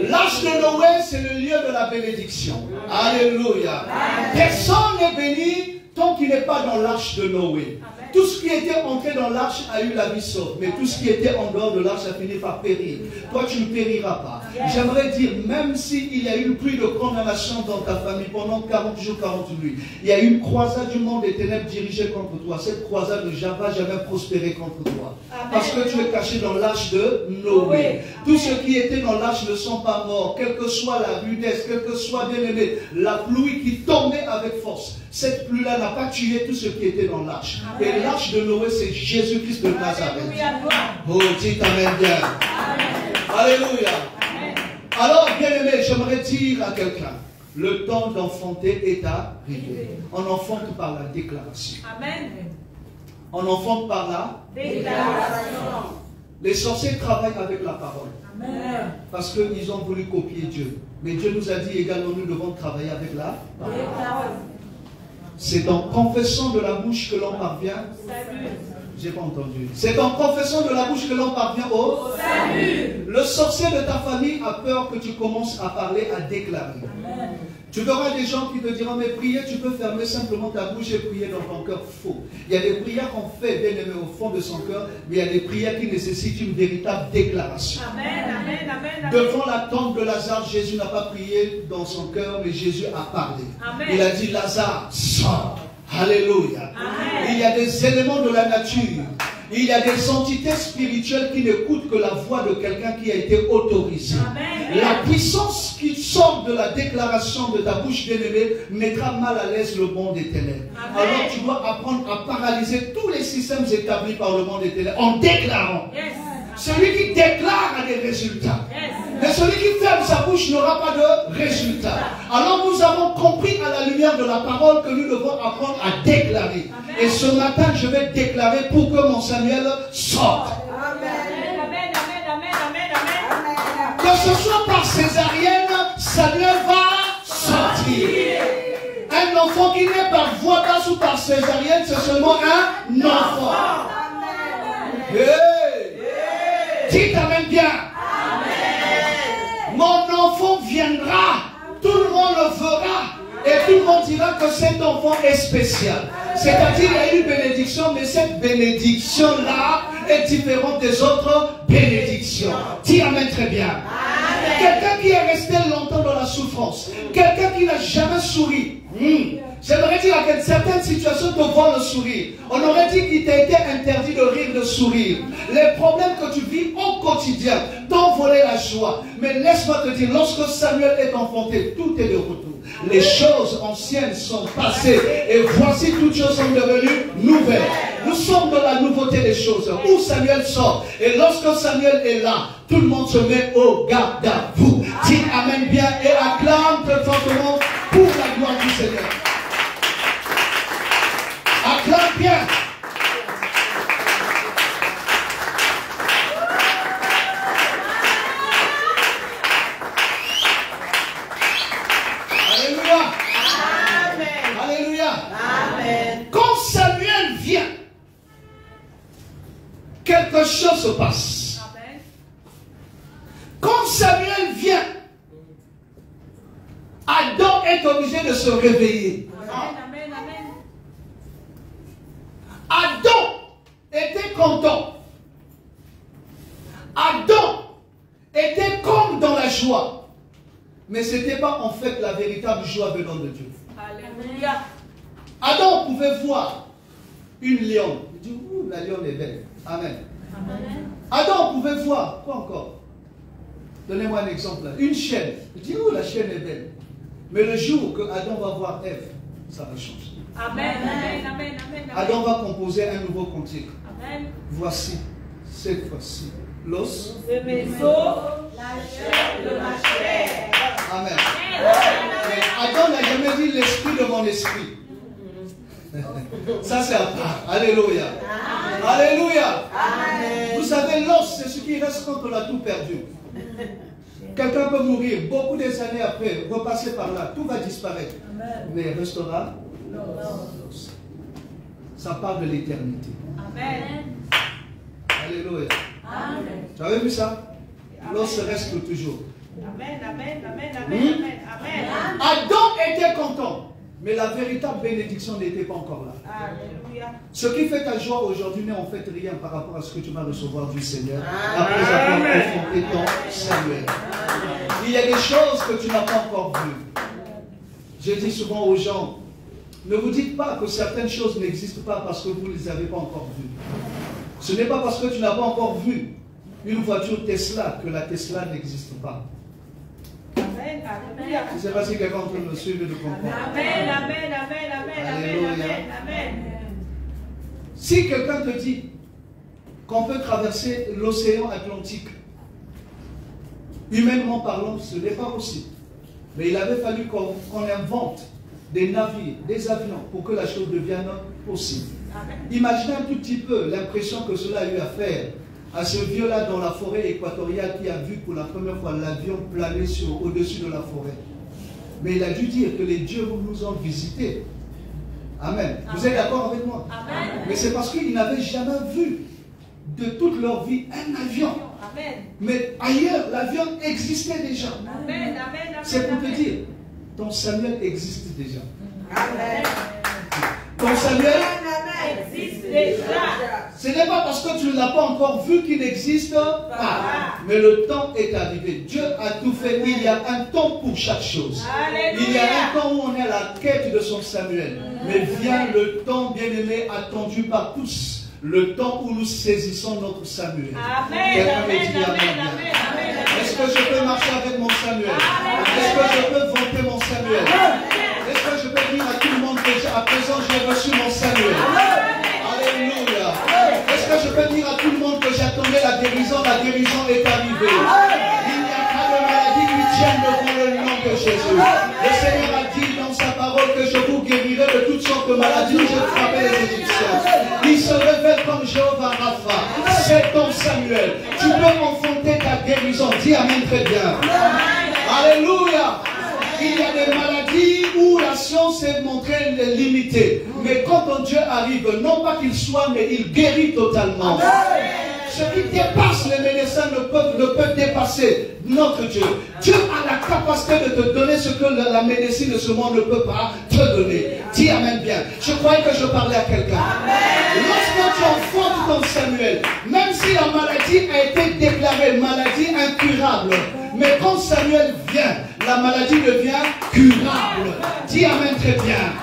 S1: L'arche de Noé, c'est le lieu de la bénédiction. Alléluia. Personne n'est béni tant qu'il n'est pas dans l'arche de Noé. Tout ce qui était entré dans l'arche a eu la vie sauve, mais tout ce qui était en dehors de l'arche a fini par périr. Toi, tu ne périras pas. J'aimerais dire, même s'il y a eu une pluie de condamnation dans ta famille pendant 40 jours, 40 nuits, il y a eu une croisade du monde des ténèbres dirigée contre toi. Cette croisade ne va jamais prospérer contre toi. Parce que tu es caché dans l'arche de Noé. Tous ceux qui étaient dans l'arche ne sont pas morts, quelle que soit la rudesse, quelle que soit, bien aimé, la pluie qui tombait avec force. Cette pluie-là n'a pas tué tous ceux qui étaient dans l'arche. Et l'arche de Noé, c'est Jésus-Christ de Nazareth. Oh, dis amen bien. Alléluia. Alors, bien aimé, j'aimerais dire à quelqu'un, le temps d'enfanter est arrivé. On enfante par la déclaration.
S2: Amen.
S1: On enfante par la
S2: Déclaration.
S1: Les sorciers travaillent avec la parole.
S2: Amen.
S1: Parce qu'ils ont voulu copier Dieu. Mais Dieu nous a dit également, nous devons travailler avec la parole. C'est en confessant de la bouche que l'on parvient. J'ai pas entendu. C'est en confessant de la bouche que l'on parvient au salut. Le sorcier de ta famille a peur que tu commences à parler, à déclarer. Amen. Tu verras des gens qui te diront, mais prier, tu peux fermer simplement ta bouche et prier dans ton cœur. Faux. Il y a des prières qu'on fait, bien aimé, au fond de son cœur, mais il y a des prières qui nécessitent une véritable déclaration.
S2: Amen, amen, amen,
S1: devant la tombe de Lazare, Jésus n'a pas prié dans son cœur, mais Jésus a parlé.
S2: Amen.
S1: Il a dit, Lazare, sors. Alléluia.
S2: Amen.
S1: Il y a des éléments de la nature. Il y a des entités spirituelles qui n'écoutent que la voix de quelqu'un qui a été autorisé.
S2: Amen.
S1: La puissance qui sort de la déclaration de ta bouche bien-aimée mettra mal à l'aise le monde des ténèbres.
S2: Amen.
S1: Alors tu dois apprendre à paralyser tous les systèmes établis par le monde des ténèbres en déclarant.
S2: Yes.
S1: Celui qui déclare a des résultats.
S2: Yes.
S1: Mais celui qui ferme sa bouche n'aura pas de résultat. Alors nous avons compris à la lumière de la parole que nous devons apprendre à déclarer. Amen. Et ce matin, je vais déclarer pour que mon Samuel sorte.
S2: Amen, amen, amen, amen, amen.
S1: Que ce soit par césarienne, Samuel va sortir. Un enfant qui naît par voie basse ou par césarienne, c'est seulement un enfant. Hey. Dites amen bien. Mon enfant viendra, tout le monde le verra, et tout le monde dira que cet enfant est spécial. C'est-à-dire, il y a une bénédiction, mais cette bénédiction-là est différente des autres bénédictions. Dis amen très bien. Quelqu'un qui est resté longtemps dans la souffrance, quelqu'un qui n'a jamais souri. J'aimerais dire à certaines situations te voir le sourire. On aurait dit qu'il t'a été interdit de rire, de sourire. Les problèmes que tu vis au quotidien t'ont volé la joie. Mais laisse-moi te dire, lorsque Samuel est enfanté, tout est de retour. Les choses anciennes sont passées et voici toutes choses sont devenues nouvelles. Nous sommes dans la nouveauté des choses. Où Samuel sort. Et lorsque Samuel est là, tout le monde se met au garde à vous. Dis amen bien et acclame très fortement pour la gloire du Seigneur. Acclame bien. Alléluia.
S3: Amen.
S1: Alléluia.
S3: Amen.
S1: Quand Samuel vient, quelque chose se passe.
S2: Amen.
S1: Quand Samuel vient, est obligé de se réveiller.
S2: Amen, amen.
S1: Adam était content. Adam était comme dans la joie. Mais ce n'était pas en fait la véritable joie venant de Dieu.
S2: Alléluia.
S1: Adam pouvait voir une lionne. Il dit, ouh, la lionne est belle. Amen.
S2: Amen.
S1: Adam pouvait voir, quoi encore? Donnez-moi un exemple. Une chienne. Il dit, ouh, la chienne est belle. Mais le jour que Adam va voir Ève, ça va changer.
S2: Amen, amen, amen, amen.
S1: Adam va composer un nouveau cantique.
S2: Amen.
S1: Voici, cette fois-ci, l'os
S2: de mes os, la chair de ma chair.
S1: Amen. Mais Adam n'a jamais dit l'esprit de mon esprit. Ça c'est à part. Alléluia. Alléluia. Vous savez, l'os, c'est ce qui reste quand on a tout perdu. Quelqu'un peut mourir beaucoup des années après, repasser par là, tout va disparaître. Mais il restera l'os. Ça parle de l'éternité.
S2: Amen.
S1: Alléluia.
S2: Amen.
S1: Tu avais vu ça? L'os reste toujours.
S2: Amen, amen, amen, amen, amen, amen.
S1: Adam était content, mais la véritable bénédiction n'était pas encore là.
S2: Alléluia.
S1: Ce qui fait ta joie aujourd'hui n'est en fait rien par rapport à ce que tu vas recevoir du Seigneur après avoir confronté ton Samuel. Il y a des choses que tu n'as pas encore vues. Je dis souvent aux gens, ne vous dites pas que certaines choses n'existent pas parce que vous ne les avez pas encore vues. Ce n'est pas parce que tu n'as pas encore vu une voiture Tesla que la Tesla n'existe pas.
S2: Amen, alléluia.
S1: Je ne sais pas si quelqu'un est en train de me suivre et de comprendre.
S2: Amen, amen, amen, amen,
S1: Alléluia.
S2: amen, amen.
S1: Si quelqu'un te dit qu'on peut traverser l'océan Atlantique, humainement parlant, ce n'est pas possible. Mais il avait fallu qu'on invente des navires, des avions pour que la chose devienne possible.
S2: Amen.
S1: Imaginez un tout petit peu l'impression que cela a eu à faire à ce vieux-là dans la forêt équatoriale qui a vu pour la première fois l'avion planer au-dessus de la forêt. Mais il a dû dire que les dieux nous ont visités. Amen. Vous êtes d'accord avec moi?
S2: Amen.
S1: Mais c'est parce qu'ils n'avaient jamais vu de toute leur vie un avion.
S2: Amen.
S1: Mais ailleurs, l'avion existait déjà.
S2: Amen, amen, amen.
S1: C'est pour te
S2: amen.
S1: dire, ton Samuel existe déjà.
S2: Amen.
S1: Ton Samuel,
S2: Existe déjà.
S1: ce n'est pas parce que tu ne l'as pas encore vu qu'il n'existe pas. Mais le temps est arrivé. Dieu a tout fait. Il y a un temps pour chaque chose.
S2: Alléluia.
S1: Il y a un temps où on est à la quête de son Samuel. Mais vient le temps, bien-aimé, attendu par tous. Le temps où nous saisissons notre Samuel.
S2: Amen,
S1: Quelqu'un
S2: amen,
S1: me dit
S2: amen,
S1: amen.
S2: amen, amen.
S1: Est-ce que je peux marcher avec mon Samuel? Est-ce que je peux vanter mon Samuel? Est-ce que je peux dire à tout le monde que à présent j'ai reçu mon Samuel? Alléluia. Est-ce que je peux dire à tout le monde que j'attendais la guérison est arrivée? Il n'y a pas de maladie qui tienne devant le nom de Jésus. Le Seigneur a dit dans sa parole que je vous guérirai de toutes sortes de maladies où je frappais les Égyptiens. Il se révèle comme Jéhovah Rapha. C'est ton Samuel. Tu peux enfanter ta guérison. Dis amen très bien. Alléluia. Il y a des maladies où la science est montrée limitée. Mais quand ton Dieu arrive, non pas qu'il soit, mais il guérit totalement. Ce qui dépasse les médecins ne peut dépasser notre Dieu. Dieu a la capacité de te donner ce que la médecine de ce monde ne peut pas te donner. Dis amen bien. Je croyais que je parlais à quelqu'un. Lorsque tu enfantes ton Samuel, même si la maladie a été déclarée maladie incurable, mais quand Samuel vient, la maladie devient curable. Dis amen très bien.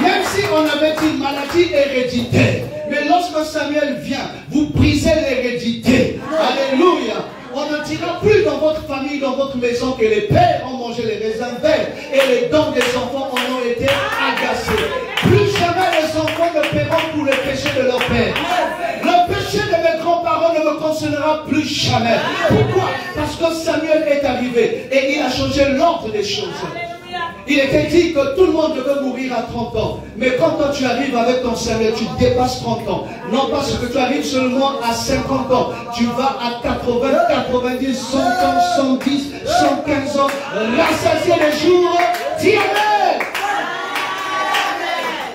S1: Même si on avait dit maladie héréditaire, mais lorsque Samuel vient, vous brisez l'hérédité. Alléluia. On ne dira plus dans votre famille, dans votre maison que les pères ont mangé les raisins verts et les dents des enfants en ont été agacées. Plus jamais les enfants ne paieront pour les péchés de leur père. Le péché de mes grands-parents ne me concernera plus jamais. Pourquoi? Parce que Samuel est arrivé et il a changé l'ordre des choses. Il était dit que tout le monde devait mourir à 30 ans. Mais quand toi tu arrives avec ton Samuel, tu dépasses 30 ans. Non pas parce que tu arrives seulement à 50 ans. Tu vas à 80, 90, 100 ans, 110, 115 ans. Rassasier les jours. Dis amen.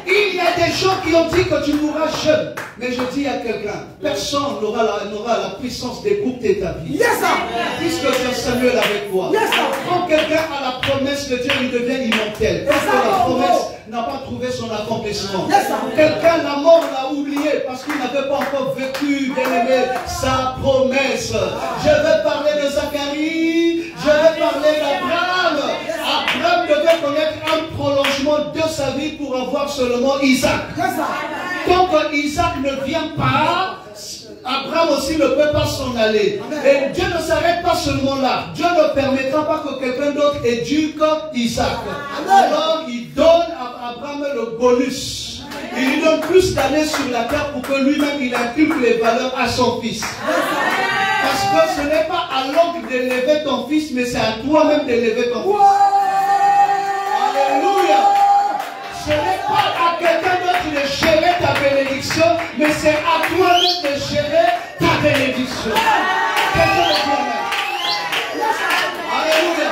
S1: Il y a des gens qui ont dit que tu mourras jeune. Mais je dis à quelqu'un, personne n'aura la puissance d'écouter ta vie.
S4: Yes, sir.
S1: Puisque tu as Samuel avec toi.
S4: Yes, sir.
S1: Quand quelqu'un a la promesse de Dieu, il devient immortel. Parce que la promesse n'a pas trouvé son accomplissement.
S4: Yes, sir.
S1: Quelqu'un, la mort l'a oublié parce qu'il n'avait pas encore vécu, bien aimé, sa promesse. Je vais parler de Zacharie, je vais parler d'Abraham. Abraham devait connaître un prolongement de sa vie pour avoir seulement Isaac.
S4: Yes, sir.
S1: Tant que Isaac ne vient pas, Abraham aussi ne peut pas s'en aller. Et Dieu ne s'arrête pas seulement là. Dieu ne permettra pas que quelqu'un d'autre éduque Isaac. Alors il donne à Abraham le bonus. Il lui donne plus d'années sur la terre pour que lui-même il inculque les valeurs à son fils. Parce que ce n'est pas à l'oncle d'élever ton fils, mais c'est à toi-même d'élever ton fils. Alléluia. Ce n'est pas à quelqu'un d'autre de gérer ta bénédiction, mais c'est à toi-même de gérer ta bénédiction. Quelqu'un de toi-même. Alléluia.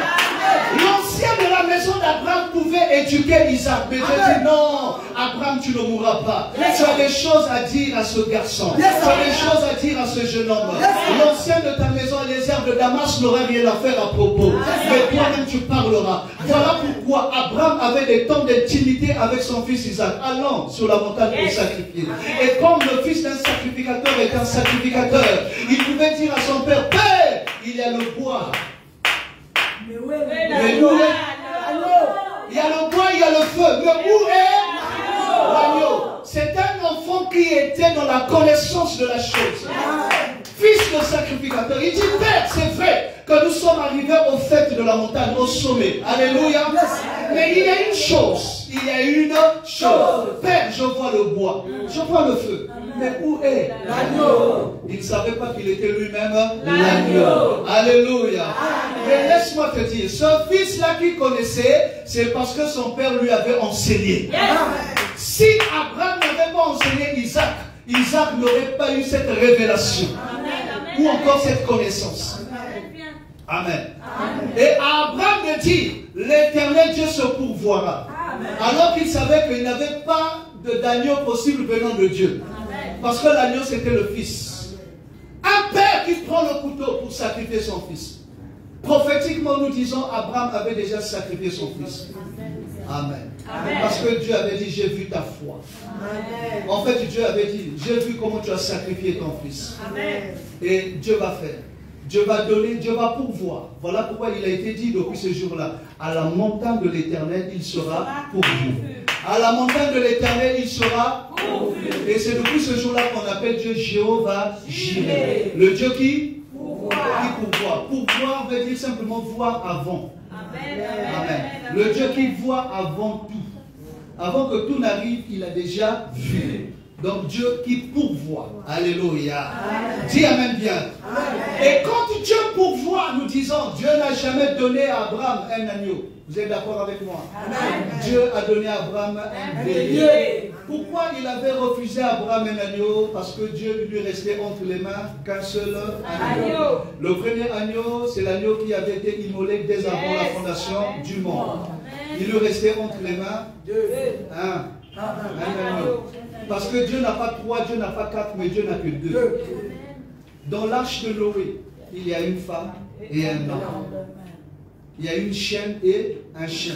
S1: L'ancien de la maison d'Abraham pouvait éduquer Isaac, mais Dieu dit non, Abraham, tu ne mourras pas. Tu as des choses à dire à ce garçon. Tu as des choses à dire à ce jeune homme. L'ancien de ta maison, Eliezer de Damas, n'aurait rien à faire à propos. Mais toi-même, tu parleras. Voilà pourquoi Abraham avait des temps d'intimité avec son fils Isaac, allant sur la montagne pour sacrifier. Et comme le fils d'un sacrificateur est un sacrificateur, il pouvait dire à son père, Père, il y a le bois. Mais où est l'agneau? Il y a le bois, il y a le feu. Mais où est l'agneau? C'est un enfant qui était dans la connaissance de la chose. Fils de sacrificateur. Il dit, Père, c'est vrai que nous sommes arrivés au fait de la montagne, au sommet. Alléluia. Mais il y a une chose. Il y a une chose. Père, je vois le bois. Je vois le feu. Mais où est l'agneau? Il ne savait pas qu'il était lui-même l'agneau. Alléluia. Mais laisse-moi te dire, ce fils-là qu'il connaissait, c'est parce que son père lui avait enseigné. Si Abraham n'avait pas enseigné Isaac, Isaac n'aurait pas eu cette révélation. Ou encore cette connaissance. Amen. Et Abraham me dit, l'Éternel Dieu se pourvoira. Alors qu'il savait qu'il n'avait pas d'agneau possible venant de Dieu. Parce que l'agneau c'était le fils. Un père qui prend le couteau pour sacrifier son fils. Prophétiquement nous disons, Abraham avait déjà sacrifié son fils. Amen. Parce que Dieu avait dit, j'ai vu ta foi. En fait, Dieu avait dit, j'ai vu comment tu as sacrifié ton fils. Et Dieu va faire. Dieu va donner, Dieu va pourvoir. Voilà pourquoi il a été dit depuis ce jour-là, à la montagne de l'Éternel, il sera pourvu. À la montagne de l'Éternel, il sera pourvu. Et c'est depuis ce jour-là qu'on appelle Dieu Jéhovah Jireh. Le Dieu qui pourvoit. Pourvoir veut dire simplement voir avant. Amen. Le Dieu qui voit avant tout. Avant que tout n'arrive, il a déjà vu. Donc Dieu qui pourvoit. Alléluia. Amen. Dis Amen bien. Amen. Et quand Dieu pourvoit, nous disons, Dieu n'a jamais donné à Abraham un agneau. Vous êtes d'accord avec moi? Amen. Dieu a donné à Abraham un bélier. Pourquoi il avait refusé à Abraham un agneau? Parce que Dieu lui restait entre les mains qu'un seul agneau. Le premier agneau, c'est l'agneau qui avait été immolé dès avant la fondation du monde. Il lui restait entre les mains un agneau. Parce que Dieu n'a pas 3, Dieu n'a pas 4, mais Dieu n'a que 2. Dans l'arche de Noé, il y a une femme et un homme. Il y a une chienne et un chien.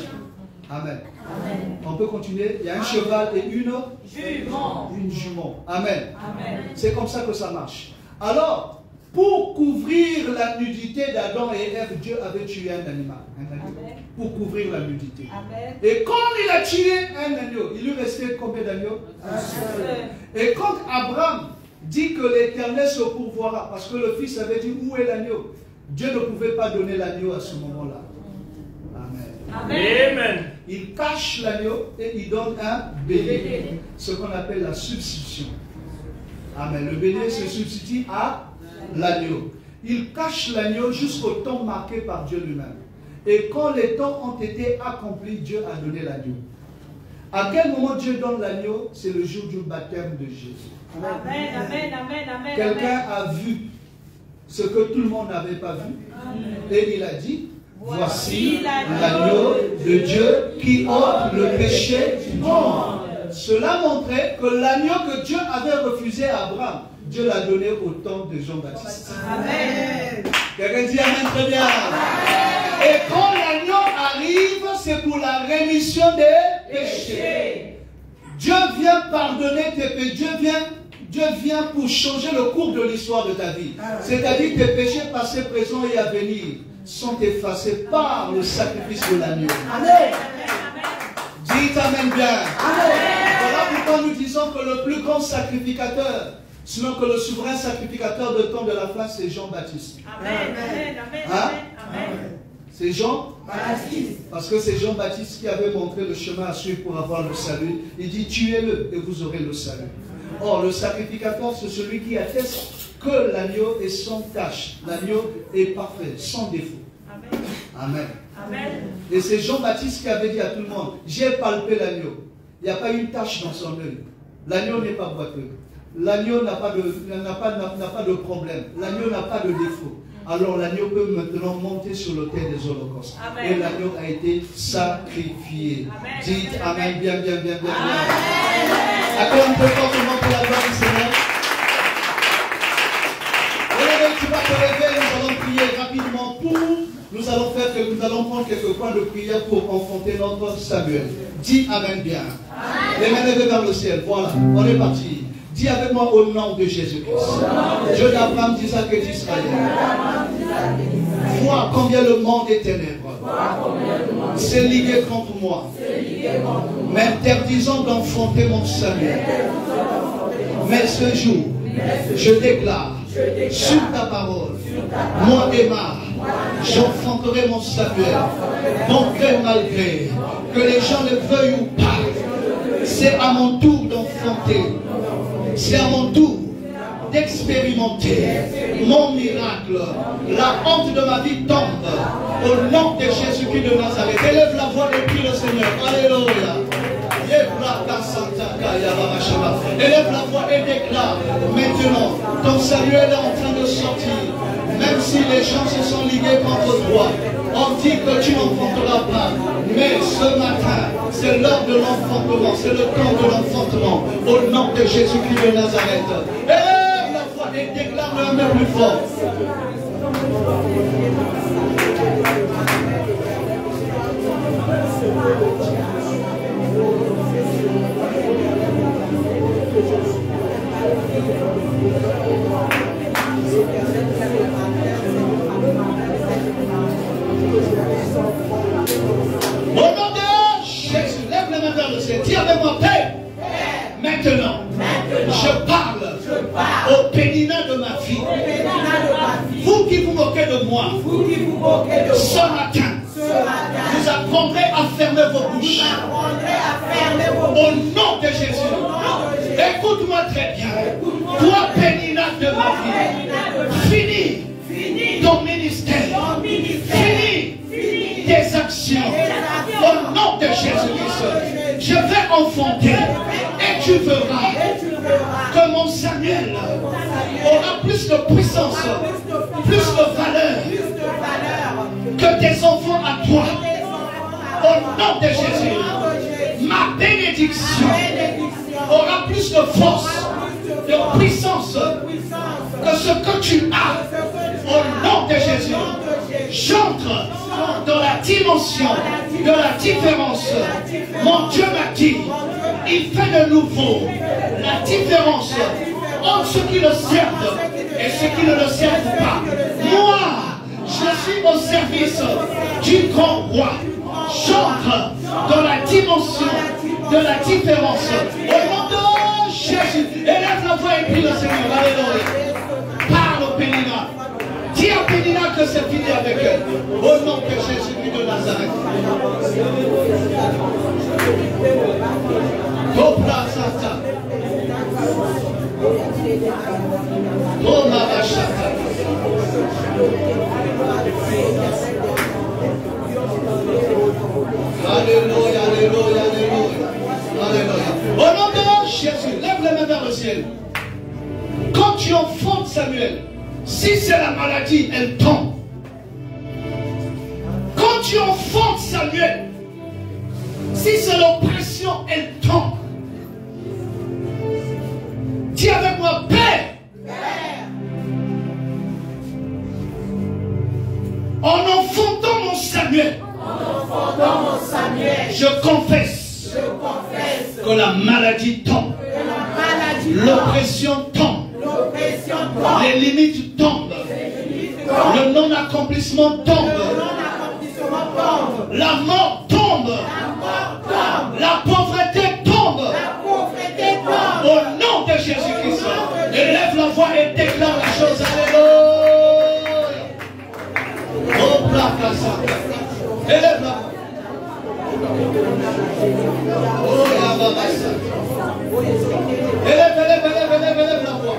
S1: Amen. Amen. On peut continuer. Il y a un cheval et une jument. Une jument. Amen. Amen. C'est comme ça que ça marche. Alors, pour couvrir la nudité d'Adam et Ève, Dieu avait tué un animal. Pour couvrir la nudité. Amen. Et quand il a tué un agneau, il lui restait combien d'agneaux? Un seul. Et quand Abraham dit que l'Éternel se pourvoira, parce que le fils avait dit où est l'agneau, Dieu ne pouvait pas donner l'agneau à ce moment-là. Amen. Amen. Il cache l'agneau et il donne un bélier. Ce qu'on appelle la substitution. Amen. Le bélier se substitue à l'agneau. Il cache l'agneau jusqu'au temps marqué par Dieu lui-même. Et quand les temps ont été accomplis, Dieu a donné l'agneau. À quel moment Dieu donne l'agneau? C'est le jour du baptême de Jésus. Amen, amen, amen, amen. Quelqu'un a vu ce que tout le monde n'avait pas vu. Amen. Et il a dit, voici l'agneau de Dieu qui ôte le péché du monde. Cela montrait que l'agneau que Dieu avait refusé à Abraham, Dieu l'a donné au temps de Jean-Baptiste.
S3: Amen.
S1: Quelqu'un dit Amen très bien. Amen. Et quand l'agneau arrive, c'est pour la rémission des péchés. Dieu vient pardonner tes péchés. Dieu vient pour changer le cours de l'histoire de ta vie. C'est-à-dire tes péchés passés, présents et à venir sont effacés par le sacrifice de l'agneau.
S3: Amen.
S1: Dites Amen bien.
S3: Amen.
S1: Voilà pourquoi nous disons que le plus grand sacrificateur, sinon que le souverain sacrificateur de temps de la foi, c'est Jean-Baptiste.
S2: Amen. Amen.
S1: Hein?
S2: Amen.
S1: C'est Jean
S3: Baptiste.
S1: Parce que c'est Jean-Baptiste qui avait montré le chemin à suivre pour avoir le salut. Il dit tuez-le et vous aurez le salut. Or, le sacrificateur, c'est celui qui atteste que l'agneau est sans tache. L'agneau est parfait, sans défaut.
S2: Amen.
S1: Amen.
S2: Amen.
S1: Et c'est Jean-Baptiste qui avait dit à tout le monde, j'ai palpé l'agneau. Il n'y a pas une tache dans son œil. L'agneau n'est pas boiteux. L'agneau n'a pas de problème. L'agneau n'a pas de défaut. Alors l'agneau peut maintenant monter sur l'autel des holocaustes.
S2: Amen.
S1: Et l'agneau a été sacrifié.
S2: Amen.
S1: Dites Amen, bien, bien, bien, bien.
S2: Amen.
S1: Accorde un peu fortement pour la gloire du Seigneur. Tu vas te lever, nous allons prier rapidement nous allons prendre quelques points de prière pour confronter notre Samuel. Dis Amen bien. Amen. Les mains levées vers le ciel. Voilà, on est parti. Dis avec moi au nom de Jésus-Christ. Dieu d'Abraham, d'Isaac et d'Israël. Vois combien le monde est ténèbres. C'est ligué contre moi. M'interdisant d'enfanter mon Samuel. Mais ce jour, je déclare sur ta parole, moi Emma, j'enfanterai mon Samuel, bon gré mal gré, que les gens le veuillent ou pas. C'est à mon tour d'enfanter, c'est à mon tour d'expérimenter mon miracle. La honte de ma vie tombe au nom de Jésus-Christ de Nazareth. Élève la voix et prie le Seigneur. Alléluia. Élève la voix et déclare maintenant, ton Samuel est en train de sortir. Même si les gens se sont ligués contre toi, on dit que tu n'enfanteras pas. Mais ce matin, c'est l'heure de l'enfantement, c'est le temps de l'enfantement. Au nom de Jésus-Christ de Nazareth. Élève la voix et déclare-le un peu plus fort. Au nom de Jésus, lève les mains vers le ciel. Dis avec moi, Père. Maintenant, je parle au pénina de ma vie. Vous qui vous moquez de moi, ce matin, vous apprendrez à fermer vos bouches. Au nom de Jésus. Écoute-moi très bien. Toi, pénina de ma vie, finis ton ministère. Finis tes actions. Au nom de Jésus-Christ, je vais enfanter. Et tu verras que mon Samuel aura plus de puissance, plus de valeur que tes enfants à toi. Au nom de Jésus, ma bénédiction aura plus de force, de puissance que ce que tu as. Au nom de Jésus, j'entre dans la dimension de la différence. Mon Dieu m'a dit, il fait de nouveau la différence entre ceux qui le servent et ceux qui ne le servent pas. Moi, je suis au service du grand roi. J'entre dans la dimension de la différence. Au nom de Jésus, élève la voix et prie le Seigneur. Alléluia. Parle au Pénina. Dis à Pénina que c'est fini avec elle. Au nom de Jésus-Christ de Nazareth. Topla Santa. Toma Bachata. Alléluia, alléluia, alléluia. Alléluia. Au nom de Jésus, lève les mains vers le ciel. Quand tu enfantes Samuel, si c'est la maladie, elle tombe. Quand tu enfantes Samuel, si c'est l'oppression, elle tombe. confesse que la maladie tombe. L'oppression tombe. Les limites tombent. Le non-accomplissement tombe. La mort tombe. La pauvreté tombe. Au nom de Jésus-Christ, élève la voix et déclare la chose. Alléluia. Oh, placasa. Élève la voix. Oh, Yababasa. Élève la voix.